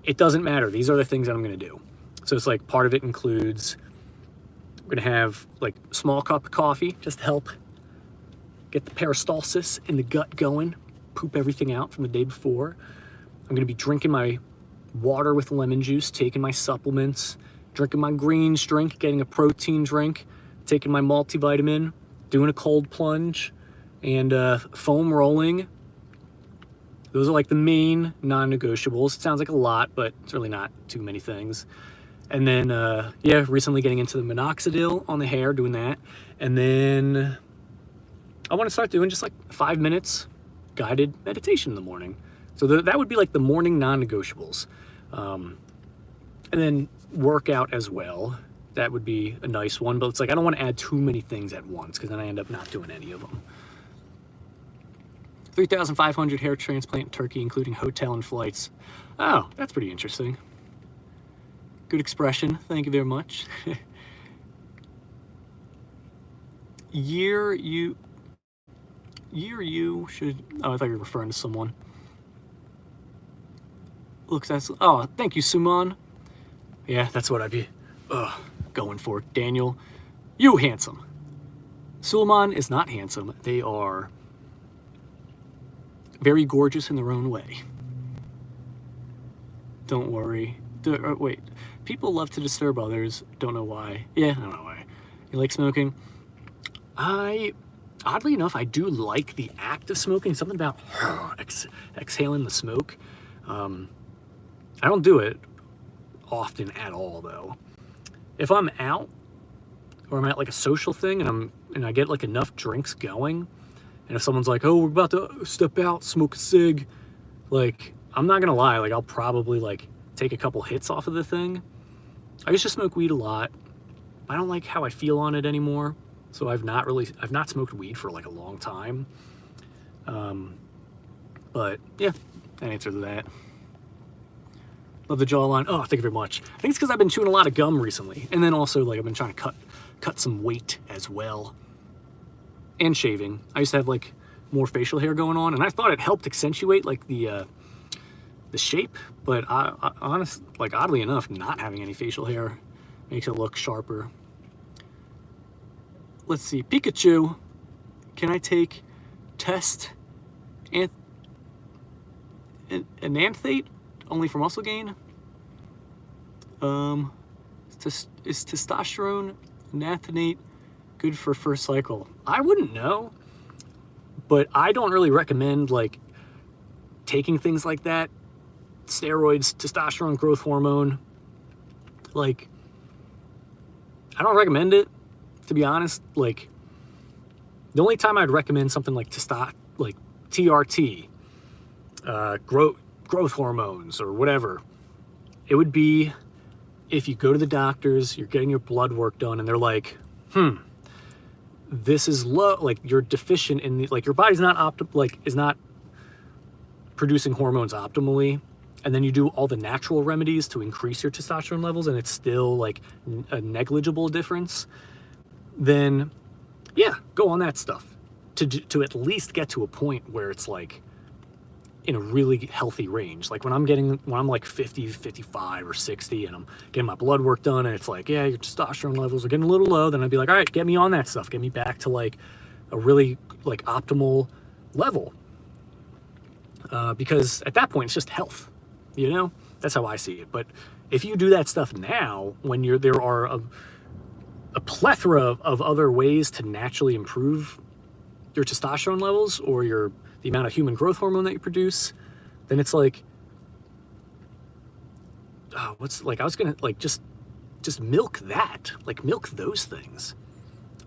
[SPEAKER 1] it doesn't matter. These are the things that I'm gonna do. So it's like part of it includes I'm gonna have like a small cup of coffee just to help get the peristalsis in the gut going, poop everything out from the day before. I'm gonna be drinking my water with lemon juice, taking my supplements, drinking my greens drink, getting a protein drink, taking my multivitamin, doing a cold plunge, and foam rolling. Those are like the main non-negotiables. It sounds like a lot, but it's really not too many things. And then, yeah, recently getting into the minoxidil on the hair, doing that. And then I want to start doing just like 5 minutes guided meditation in the morning. So that would be like the morning non-negotiables. And then workout as well. That would be a nice one, but it's like I don't want to add too many things at once because then I end up not doing any of them. 3,500 hair transplant in Turkey, including hotel and flights. Oh, that's pretty interesting. Good expression. Thank you very much. Year you should... Oh, I thought you were referring to someone. Looks as... Oh, thank you, Suman. Yeah, that's what I'd be going for. Daniel, you handsome. Suleiman is not handsome. They are very gorgeous in their own way. Don't worry. Wait, people love to disturb others. Don't know why. Yeah, I don't know why. You like smoking? Oddly enough, I do like the act of smoking. Something about exhaling the smoke. I don't do it often at all, though. If I'm out or I'm at like a social thing and I get like enough drinks going, and if someone's like, "Oh, we're about to step out, smoke a cig," like I'm not gonna lie, like I'll probably like take a couple hits off of the thing. I used to smoke weed a lot. I don't like how I feel on it anymore. So I've not smoked weed for like a long time. But yeah, that answers that. Love the jawline. Oh, thank you very much. I think it's because I've been chewing a lot of gum recently. And then also like I've been trying to cut some weight as well. And shaving. I used to have like more facial hair going on, and I thought it helped accentuate like the shape, but I honestly, like oddly enough, not having any facial hair makes it look sharper. let's see, Pikachu. Can I take enanthate only for muscle gain? Is testosterone enanthanate good for first cycle? I wouldn't know, but I don't really recommend like taking things like that. Steroids, testosterone, growth hormone. Like, I don't recommend it, to be honest. Like, the only time I'd recommend something like TRT, growth hormones or whatever, it would be if you go to the doctors, you're getting your blood work done, and they're like, this is low, like you're deficient in the, like your body's not is not producing hormones optimally, and then you do all the natural remedies to increase your testosterone levels and it's still like a negligible difference, then yeah, go on that stuff to at least get to a point where it's like in a really healthy range. Like when I'm like 50, 55 or 60 and I'm getting my blood work done and it's like, yeah, your testosterone levels are getting a little low, then I'd be like, all right, get me on that stuff. Get me back to like a really like optimal level. Because at that point it's just health, you know? That's how I see it. But if you do that stuff now, when there are a plethora of other ways to naturally improve your testosterone levels or the amount of human growth hormone that you produce, then it's like, I was gonna like just milk that, like milk those things.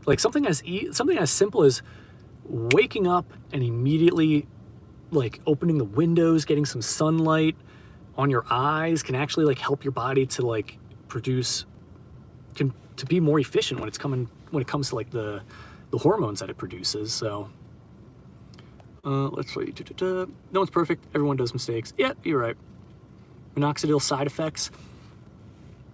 [SPEAKER 1] Like something as simple as waking up and immediately like opening the windows, getting some sunlight on your eyes can actually like help your body to like produce, to be more efficient when it comes to like the hormones that it produces. So let's see. No one's perfect. Everyone does mistakes. Yeah, you're right. Minoxidil side effects.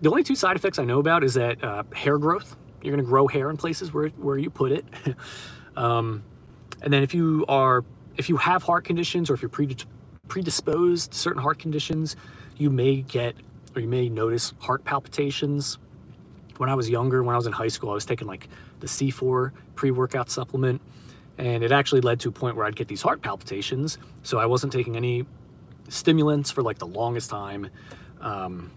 [SPEAKER 1] The only two side effects I know about is that hair growth. You're going to grow hair in places where you put it. And then if you have heart conditions or if you're predisposed to certain heart conditions, you may notice heart palpitations. When I was younger, when I was in high school, I was taking like the C4 pre-workout supplement, and it actually led to a point where I'd get these heart palpitations. So I wasn't taking any stimulants for like the longest time. And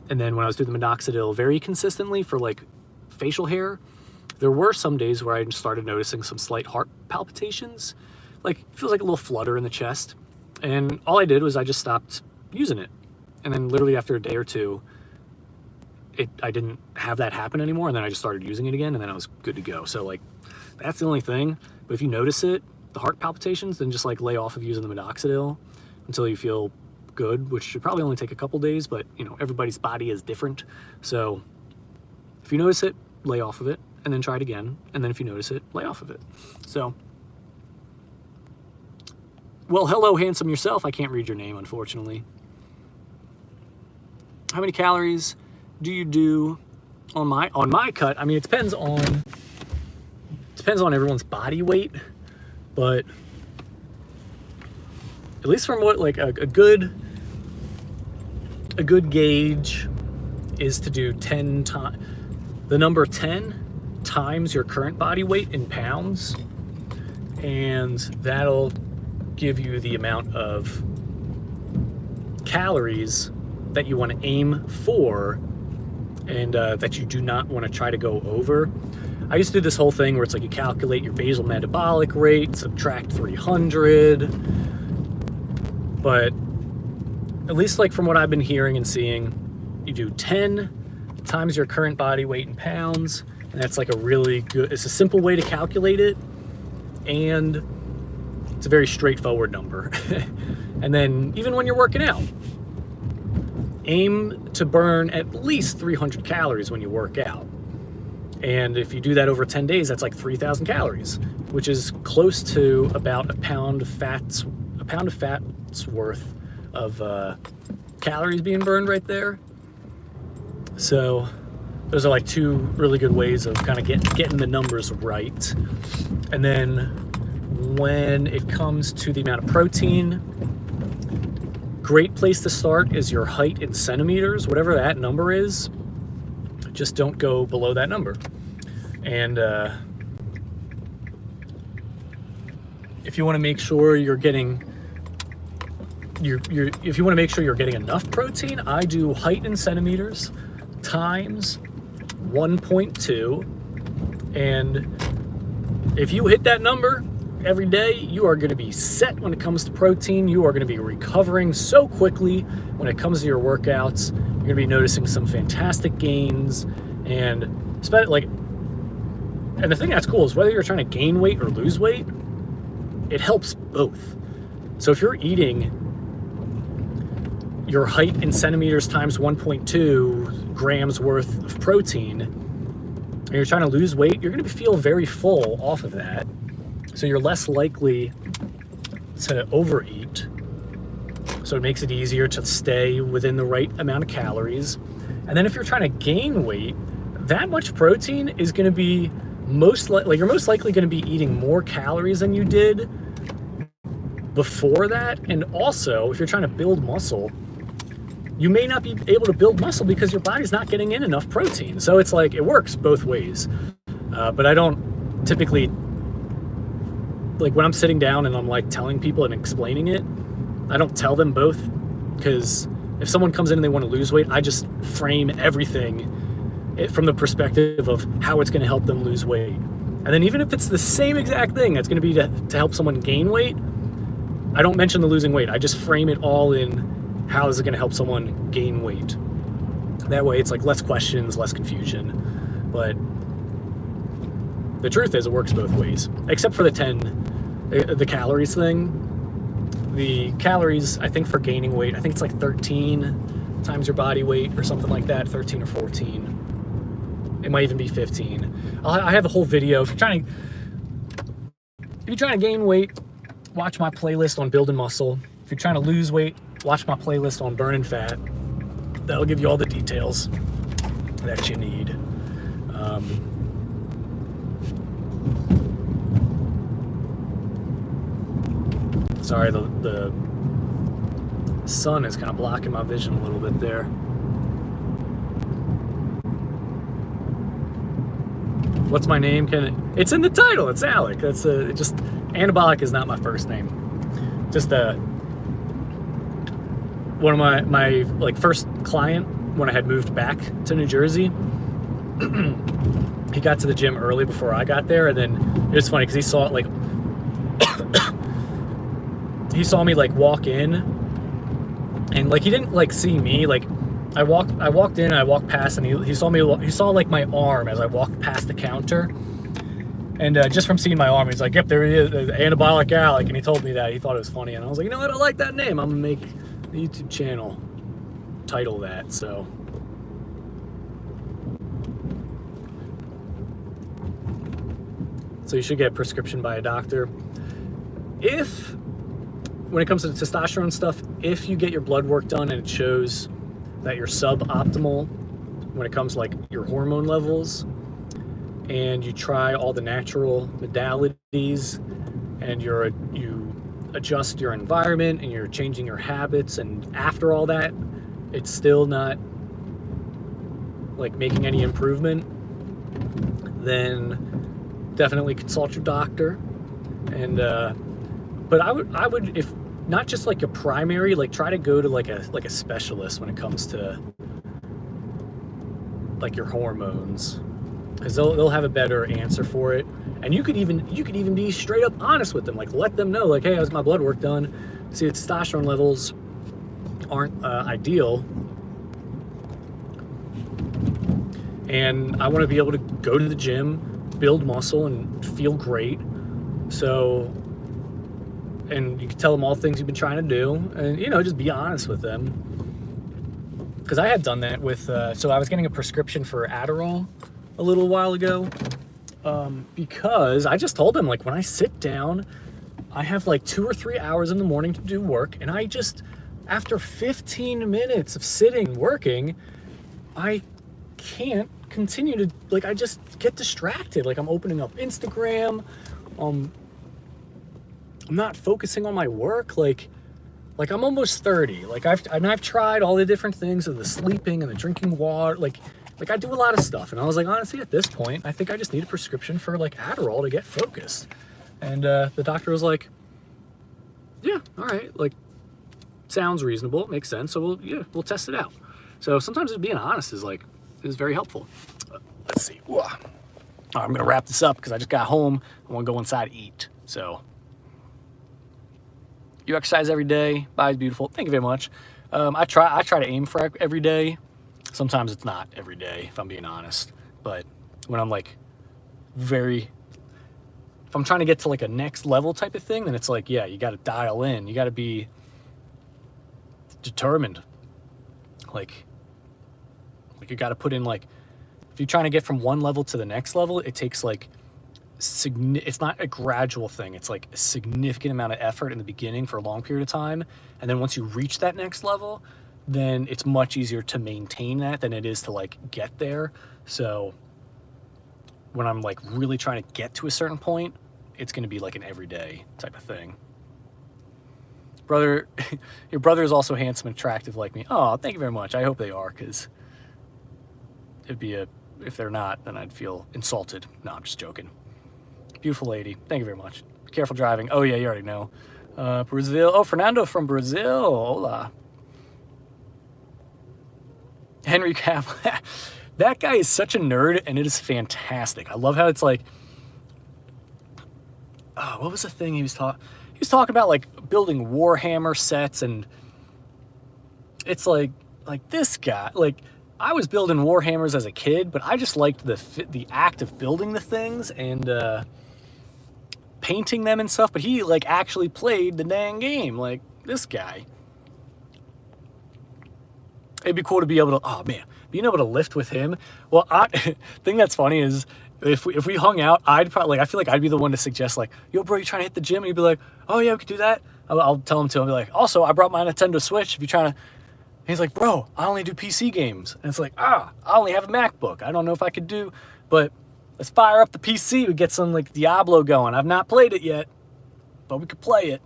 [SPEAKER 1] then when I was doing the minoxidil very consistently for like facial hair, there were some days where I started noticing some slight heart palpitations. Like, it feels like a little flutter in the chest. And all I did was I just stopped using it. And then literally after a day or two, I didn't have that happen anymore, and then I just started using it again, and then I was good to go. So like, that's the only thing. But if you notice it, the heart palpitations, then just like lay off of using the minoxidil until you feel good, which should probably only take a couple days, but you know, everybody's body is different. So if you notice it, lay off of it, and then try it again. And then if you notice it, lay off of it. So, well, hello, handsome yourself. I can't read your name, unfortunately. How many calories do you do on my cut? I mean, it depends on everyone's body weight, but at least from what like a good gauge is to do 10 times the number 10 times your current body weight in pounds, and that'll give you the amount of calories that you want to aim for, and that you do not want to try to go over. I used to do this whole thing where it's like you calculate your basal metabolic rate, subtract 300, but at least like from what I've been hearing and seeing, you do 10 times your current body weight in pounds, and that's like it's a simple way to calculate it, and it's a very straightforward number. And then even when you're working out, aim to burn at least 300 calories when you work out. And if you do that over 10 days, that's like 3,000 calories, which is close to about a pound of fat's worth of calories being burned right there. So those are like two really good ways of kind of getting the numbers right. And then when it comes to the amount of protein, great place to start is your height in centimeters, whatever that number is. Just don't go below that number. And if you want to make sure you're getting if you want to make sure you're getting enough protein, I do height in centimeters times 1.2, and if you hit that number every day, you are going to be set when it comes to protein. You are going to be recovering so quickly when it comes to your workouts. You're going to be noticing some fantastic gains, and the thing that's cool is whether you're trying to gain weight or lose weight, it helps both. So if you're eating your height in centimeters times 1.2 grams worth of protein, and you're trying to lose weight, you're going to feel very full off of that. So you're less likely to overeat. So it makes it easier to stay within the right amount of calories. And then if you're trying to gain weight, that much protein is going to be you're most likely going to be eating more calories than you did before that. And also, if you're trying to build muscle, you may not be able to build muscle because your body's not getting in enough protein. So it's like, it works both ways. But I don't typically, like when I'm sitting down and I'm like telling people and explaining it, I don't tell them both, because if someone comes in and they want to lose weight, I just frame everything from the perspective of how it's going to help them lose weight. And then even if it's the same exact thing that's going to be to help someone gain weight, I don't mention the losing weight. I just frame it all in how is it going to help someone gain weight. That way it's like less questions, less confusion. But the truth is it works both ways, except for the calories thing. The calories, I think for gaining weight, I think it's like 13 times your body weight or something like that, 13 or 14. It might even be 15. I have a whole video. If you're trying to gain weight, watch my playlist on building muscle. If you're trying to lose weight, watch my playlist on burning fat. That'll give you all the details that you need. Sorry, the sun is kind of blocking my vision a little bit there. What's my name? It's in the title. It's Alec. That's just Anabolic is not my first name. Just one of my like first client when I had moved back to New Jersey. He got to the gym early before I got there, and then it was funny because he saw it like he saw me like walk in, and like he didn't like see me. Like I walked in, I walked past, and he saw me. He saw like my arm as I walked past the counter, and just from seeing my arm, he's like, "Yep, there he is, Anabolic Alec." And he told me that. He thought it was funny, and I was like, "You know what? I like that name. I'm gonna make a YouTube channel title that." So you should get a prescription by a doctor. When it comes to the testosterone stuff, if you get your blood work done and it shows that you're suboptimal when it comes to like your hormone levels, and you try all the natural modalities, and you adjust your environment and you're changing your habits, and after all that it's still not like making any improvement, then definitely consult your doctor. And but I would if not just like a primary, like try to go to like a specialist when it comes to like your hormones, because they'll have a better answer for it. And you could even be straight up honest with them, like let them know like, hey, I was my blood work done, see the testosterone levels aren't ideal, and I want to be able to go to the gym, build muscle, and feel great. So, and you can tell them all things you've been trying to do, and just be honest with them. Because I had done that with so I was getting a prescription for Adderall a little while ago, because I just told them, like, when I sit down, I have like 2 or 3 hours in the morning to do work, and I just, after 15 minutes of sitting working, I can't continue to, like, I just get distracted. Like, I'm opening up Instagram, I'm not focusing on my work. Like I'm almost 30. Like I've tried all the different things of the sleeping and the drinking water. Like like I do a lot of stuff. And I was like, honestly, at this point, I think I just need a prescription for like Adderall to get focused. And the doctor was like, yeah, all right, like sounds reasonable, makes sense. So we'll test it out. So sometimes being honest is very helpful. Let's see. I'm gonna wrap this up because I just got home. I want to go inside and eat. So you exercise every day. Body's beautiful. Thank you very much. I try to aim for every day. Sometimes it's not every day, if I'm being honest. But when I'm like if I'm trying to get to like a next level type of thing, then it's like, yeah, you got to dial in. You got to be determined. Like you got to put in like, if you're trying to get from one level to the next level, it takes like, it's not a gradual thing. It's like a significant amount of effort in the beginning for a long period of time. And then once you reach that next level, then it's much easier to maintain that than it is to like get there. So when I'm like really trying to get to a certain point, it's going to be like an everyday type of thing. Brother, your brother is also handsome and attractive like me. Oh, thank you very much. I hope they are, because if they're not, then I'd feel insulted. No, I'm just joking. Beautiful lady. Thank you very much. Careful driving. Oh yeah, you already know. Brazil. Oh, Fernando from Brazil. Hola. Henry Cavill. That guy is such a nerd, and it is fantastic. I love how it's like, oh, what was the thing he was talking? He was talking about like building Warhammer sets, and it's like this guy, like I was building Warhammers as a kid, but I just liked the act of building the things and painting them and stuff. But he like actually played the dang game, like this guy. It'd be cool to be able to, oh man, being able to lift with him. Well, thing that's funny is if we hung out, I'd probably, I feel like I'd be the one to suggest like, yo bro, you trying to hit the gym? And he'd be like, oh yeah, we could do that. I'll tell him to. I'll be like, also, I brought my Nintendo Switch if you're trying to. He's like, bro, I only do PC games. And it's like, I only have a MacBook. I don't know if I could do, but let's fire up the PC. We get some like Diablo going. I've not played it yet, but we could play it.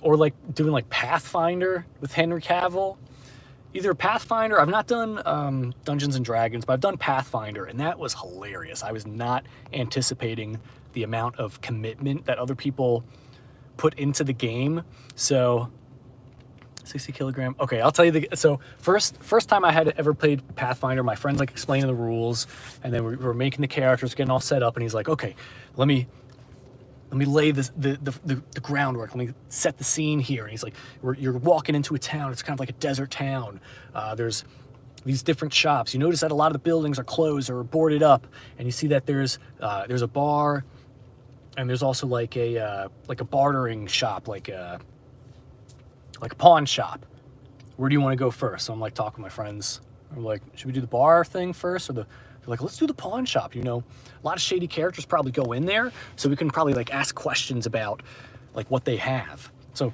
[SPEAKER 1] Or like doing like Pathfinder with Henry Cavill. Either Pathfinder, I've not done Dungeons and Dragons, but I've done Pathfinder, and that was hilarious. I was not anticipating the amount of commitment that other people put into the game. So 60 kilogram. Okay, I'll tell you so first time I had ever played Pathfinder, my friend's like explaining the rules, and then we were making the characters, getting all set up, and he's like, okay, let me lay the groundwork. Let me set the scene here. And he's like, you're walking into a town. It's kind of like a desert town. There's these different shops. You notice that a lot of the buildings are closed or boarded up, and you see that there's a bar, and there's also like a bartering shop, like a pawn shop. Where do you want to go first? So I'm like talking to my friends. I'm like, should we do the bar thing first, or they're like, let's do the pawn shop. You know, a lot of shady characters probably go in there, so we can probably like ask questions about like what they have. So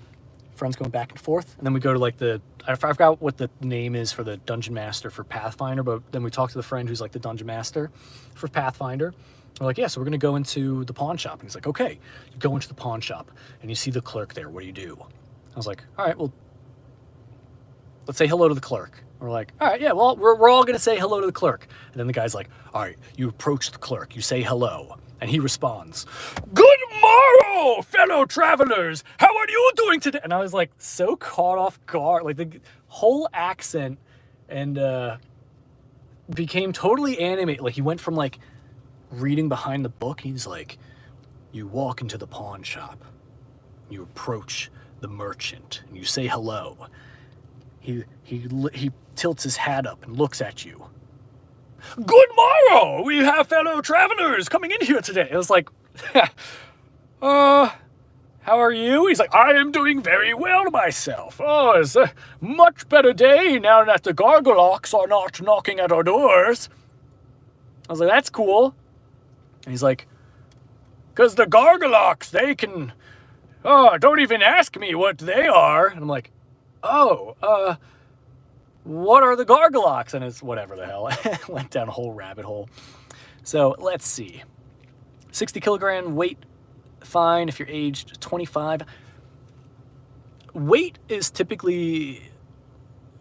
[SPEAKER 1] friends going back and forth, and then we go to like I forgot what the name is for the dungeon master for Pathfinder, but then we talk to the friend who's like the dungeon master for Pathfinder. We're like, yeah, so we're gonna go into the pawn shop. And he's like, okay. You go into the pawn shop and you see the clerk there. What do you do? I was like, all right, well, let's say hello to the clerk. We're like, all right, yeah, well, we're all going to say hello to the clerk. And then the guy's like, all right, you approach the clerk, you say hello. And he responds, good morrow, fellow travelers. How are you doing today? And I was like, so caught off guard. Like the whole accent and became totally animated. Like he went from like reading behind the book. He's like, you walk into the pawn shop. You approach the merchant and you say hello. He tilts his hat up and looks at you. Good morrow! We have fellow travelers coming in here today. It was like, how are you? He's like, I am doing very well myself. Oh, it's a much better day now that the Gargolocks are not knocking at our doors. I was like, that's cool. And he's like, because the Gargolocks, they can, don't even ask me what they are. And I'm like, what are the Gargolocks? And it's whatever the hell. I went down a whole rabbit hole. So let's see. 60 kilogram weight, fine if you're aged 25. Weight is typically,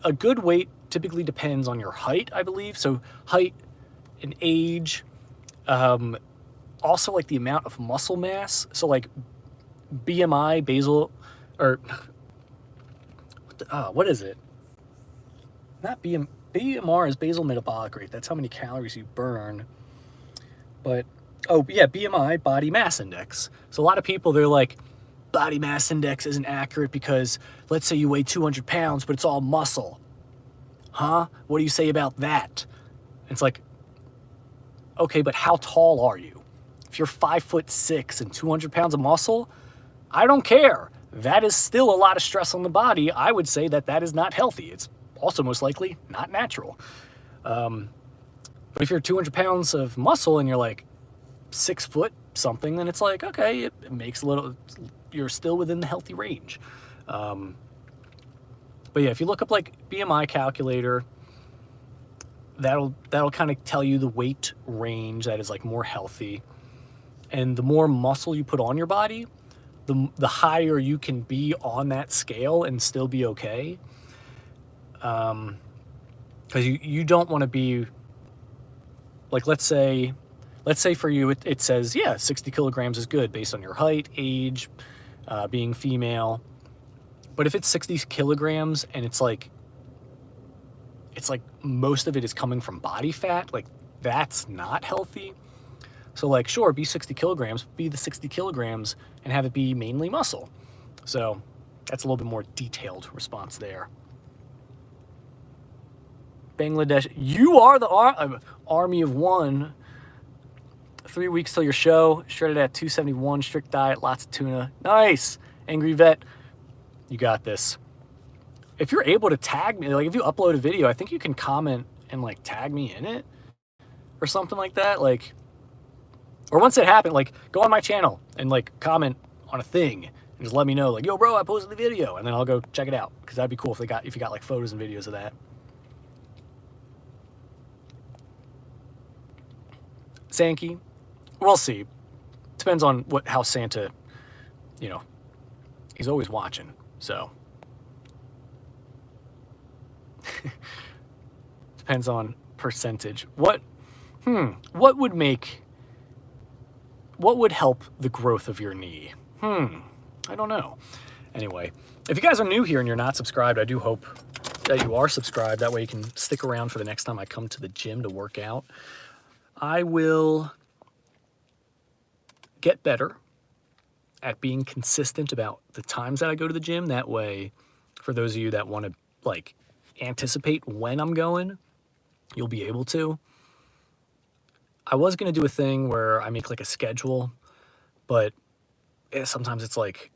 [SPEAKER 1] a good weight typically depends on your height, I believe. So height and age, also like the amount of muscle mass. So like BMI, basal, or what is it? Not BMR is basal metabolic rate. That's how many calories you burn. But, oh yeah, BMI, body mass index. So a lot of people, they're like, body mass index isn't accurate because let's say you weigh 200 pounds, but it's all muscle. Huh? What do you say about that? It's like, okay, but how tall are you? If you're 5'6" and 200 pounds of muscle, I don't care. That is still a lot of stress on the body. I would say that that is not healthy. It's also most likely not natural. But if you're 200 pounds of muscle and you're like 6 foot something, then it's like, okay, it makes a little, you're still within the healthy range. But yeah, if you look up like BMI calculator, that'll kind of tell you the weight range that is like more healthy. And the more muscle you put on your body, the higher you can be on that scale and still be okay. Because you don't want to be like, let's say for you, it says, yeah, 60 kilograms is good based on your height, age, being female. But if it's 60 kilograms and it's like most of it is coming from body fat, like that's not healthy. So like, sure, be 60 kilograms, be the 60 kilograms and have it be mainly muscle. So that's a little bit more detailed response there. Bangladesh, you are the army of one. 3 weeks till your show, shredded at 271, strict diet, lots of tuna. Nice. Angry Vet, you got this. If you're able to tag me, like if you upload a video, I think you can comment and like tag me in it or something like that. Like, or once it happened, like go on my channel and like comment on a thing and just let me know, like, yo, bro, I posted the video, and then I'll go check it out, because that'd be cool if you got like photos and videos of that. Sankey, we'll see. Depends on how Santa, you know, he's always watching, so. Depends on percentage. What would help the growth of your knee? I don't know. Anyway, if you guys are new here and you're not subscribed, I do hope that you are subscribed. That way you can stick around for the next time I come to the gym to work out. I will get better at being consistent about the times that I go to the gym. That way, for those of you that want to like anticipate when I'm going, you'll be able to. I was going to do a thing where I make like a schedule, but sometimes it's like,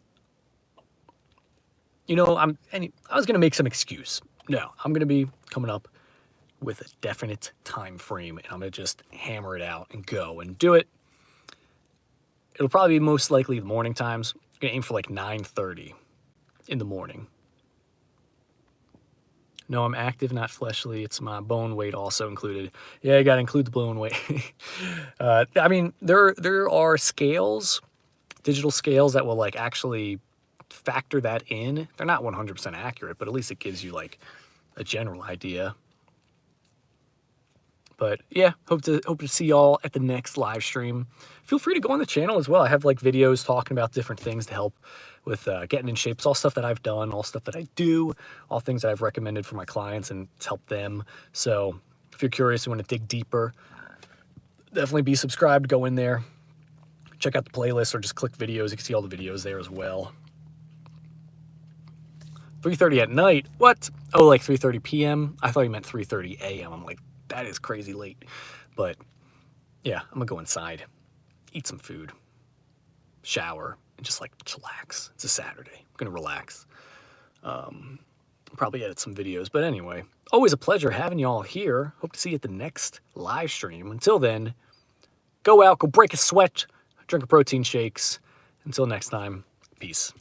[SPEAKER 1] you know, I was going to make some excuse. No, I'm going to be coming up with a definite time frame, and I'm going to just hammer it out and go and do it. It'll probably be most likely the morning times. I'm going to aim for like 9:30 in the morning. No, I'm active, not fleshly. It's my bone weight also included. Yeah, you got to include the bone weight. I mean, there are scales, digital scales that will like actually factor that in. They're not 100% accurate, but at least it gives you like a general idea. But yeah, hope to see y'all at the next live stream. Feel free to go on the channel as well. I have like videos talking about different things to help with getting in shape. It's all stuff that I've done, all stuff that I do, all things that I've recommended for my clients and it's helped them. So if you're curious, you want to dig deeper, definitely be subscribed, go in there, check out the playlist, or just click videos. You can see all the videos there as well. 3:30 at night? What? Oh, like 3:30 p.m.? I thought you meant 3:30 a.m. I'm like, that is crazy late. But yeah, I'm gonna go inside, eat some food, shower, and just like chillax. It's a Saturday. I'm gonna relax. Probably edit some videos. But anyway, always a pleasure having y'all here. Hope to see you at the next live stream. Until then, go out, go break a sweat, drink a protein shakes. Until next time, peace.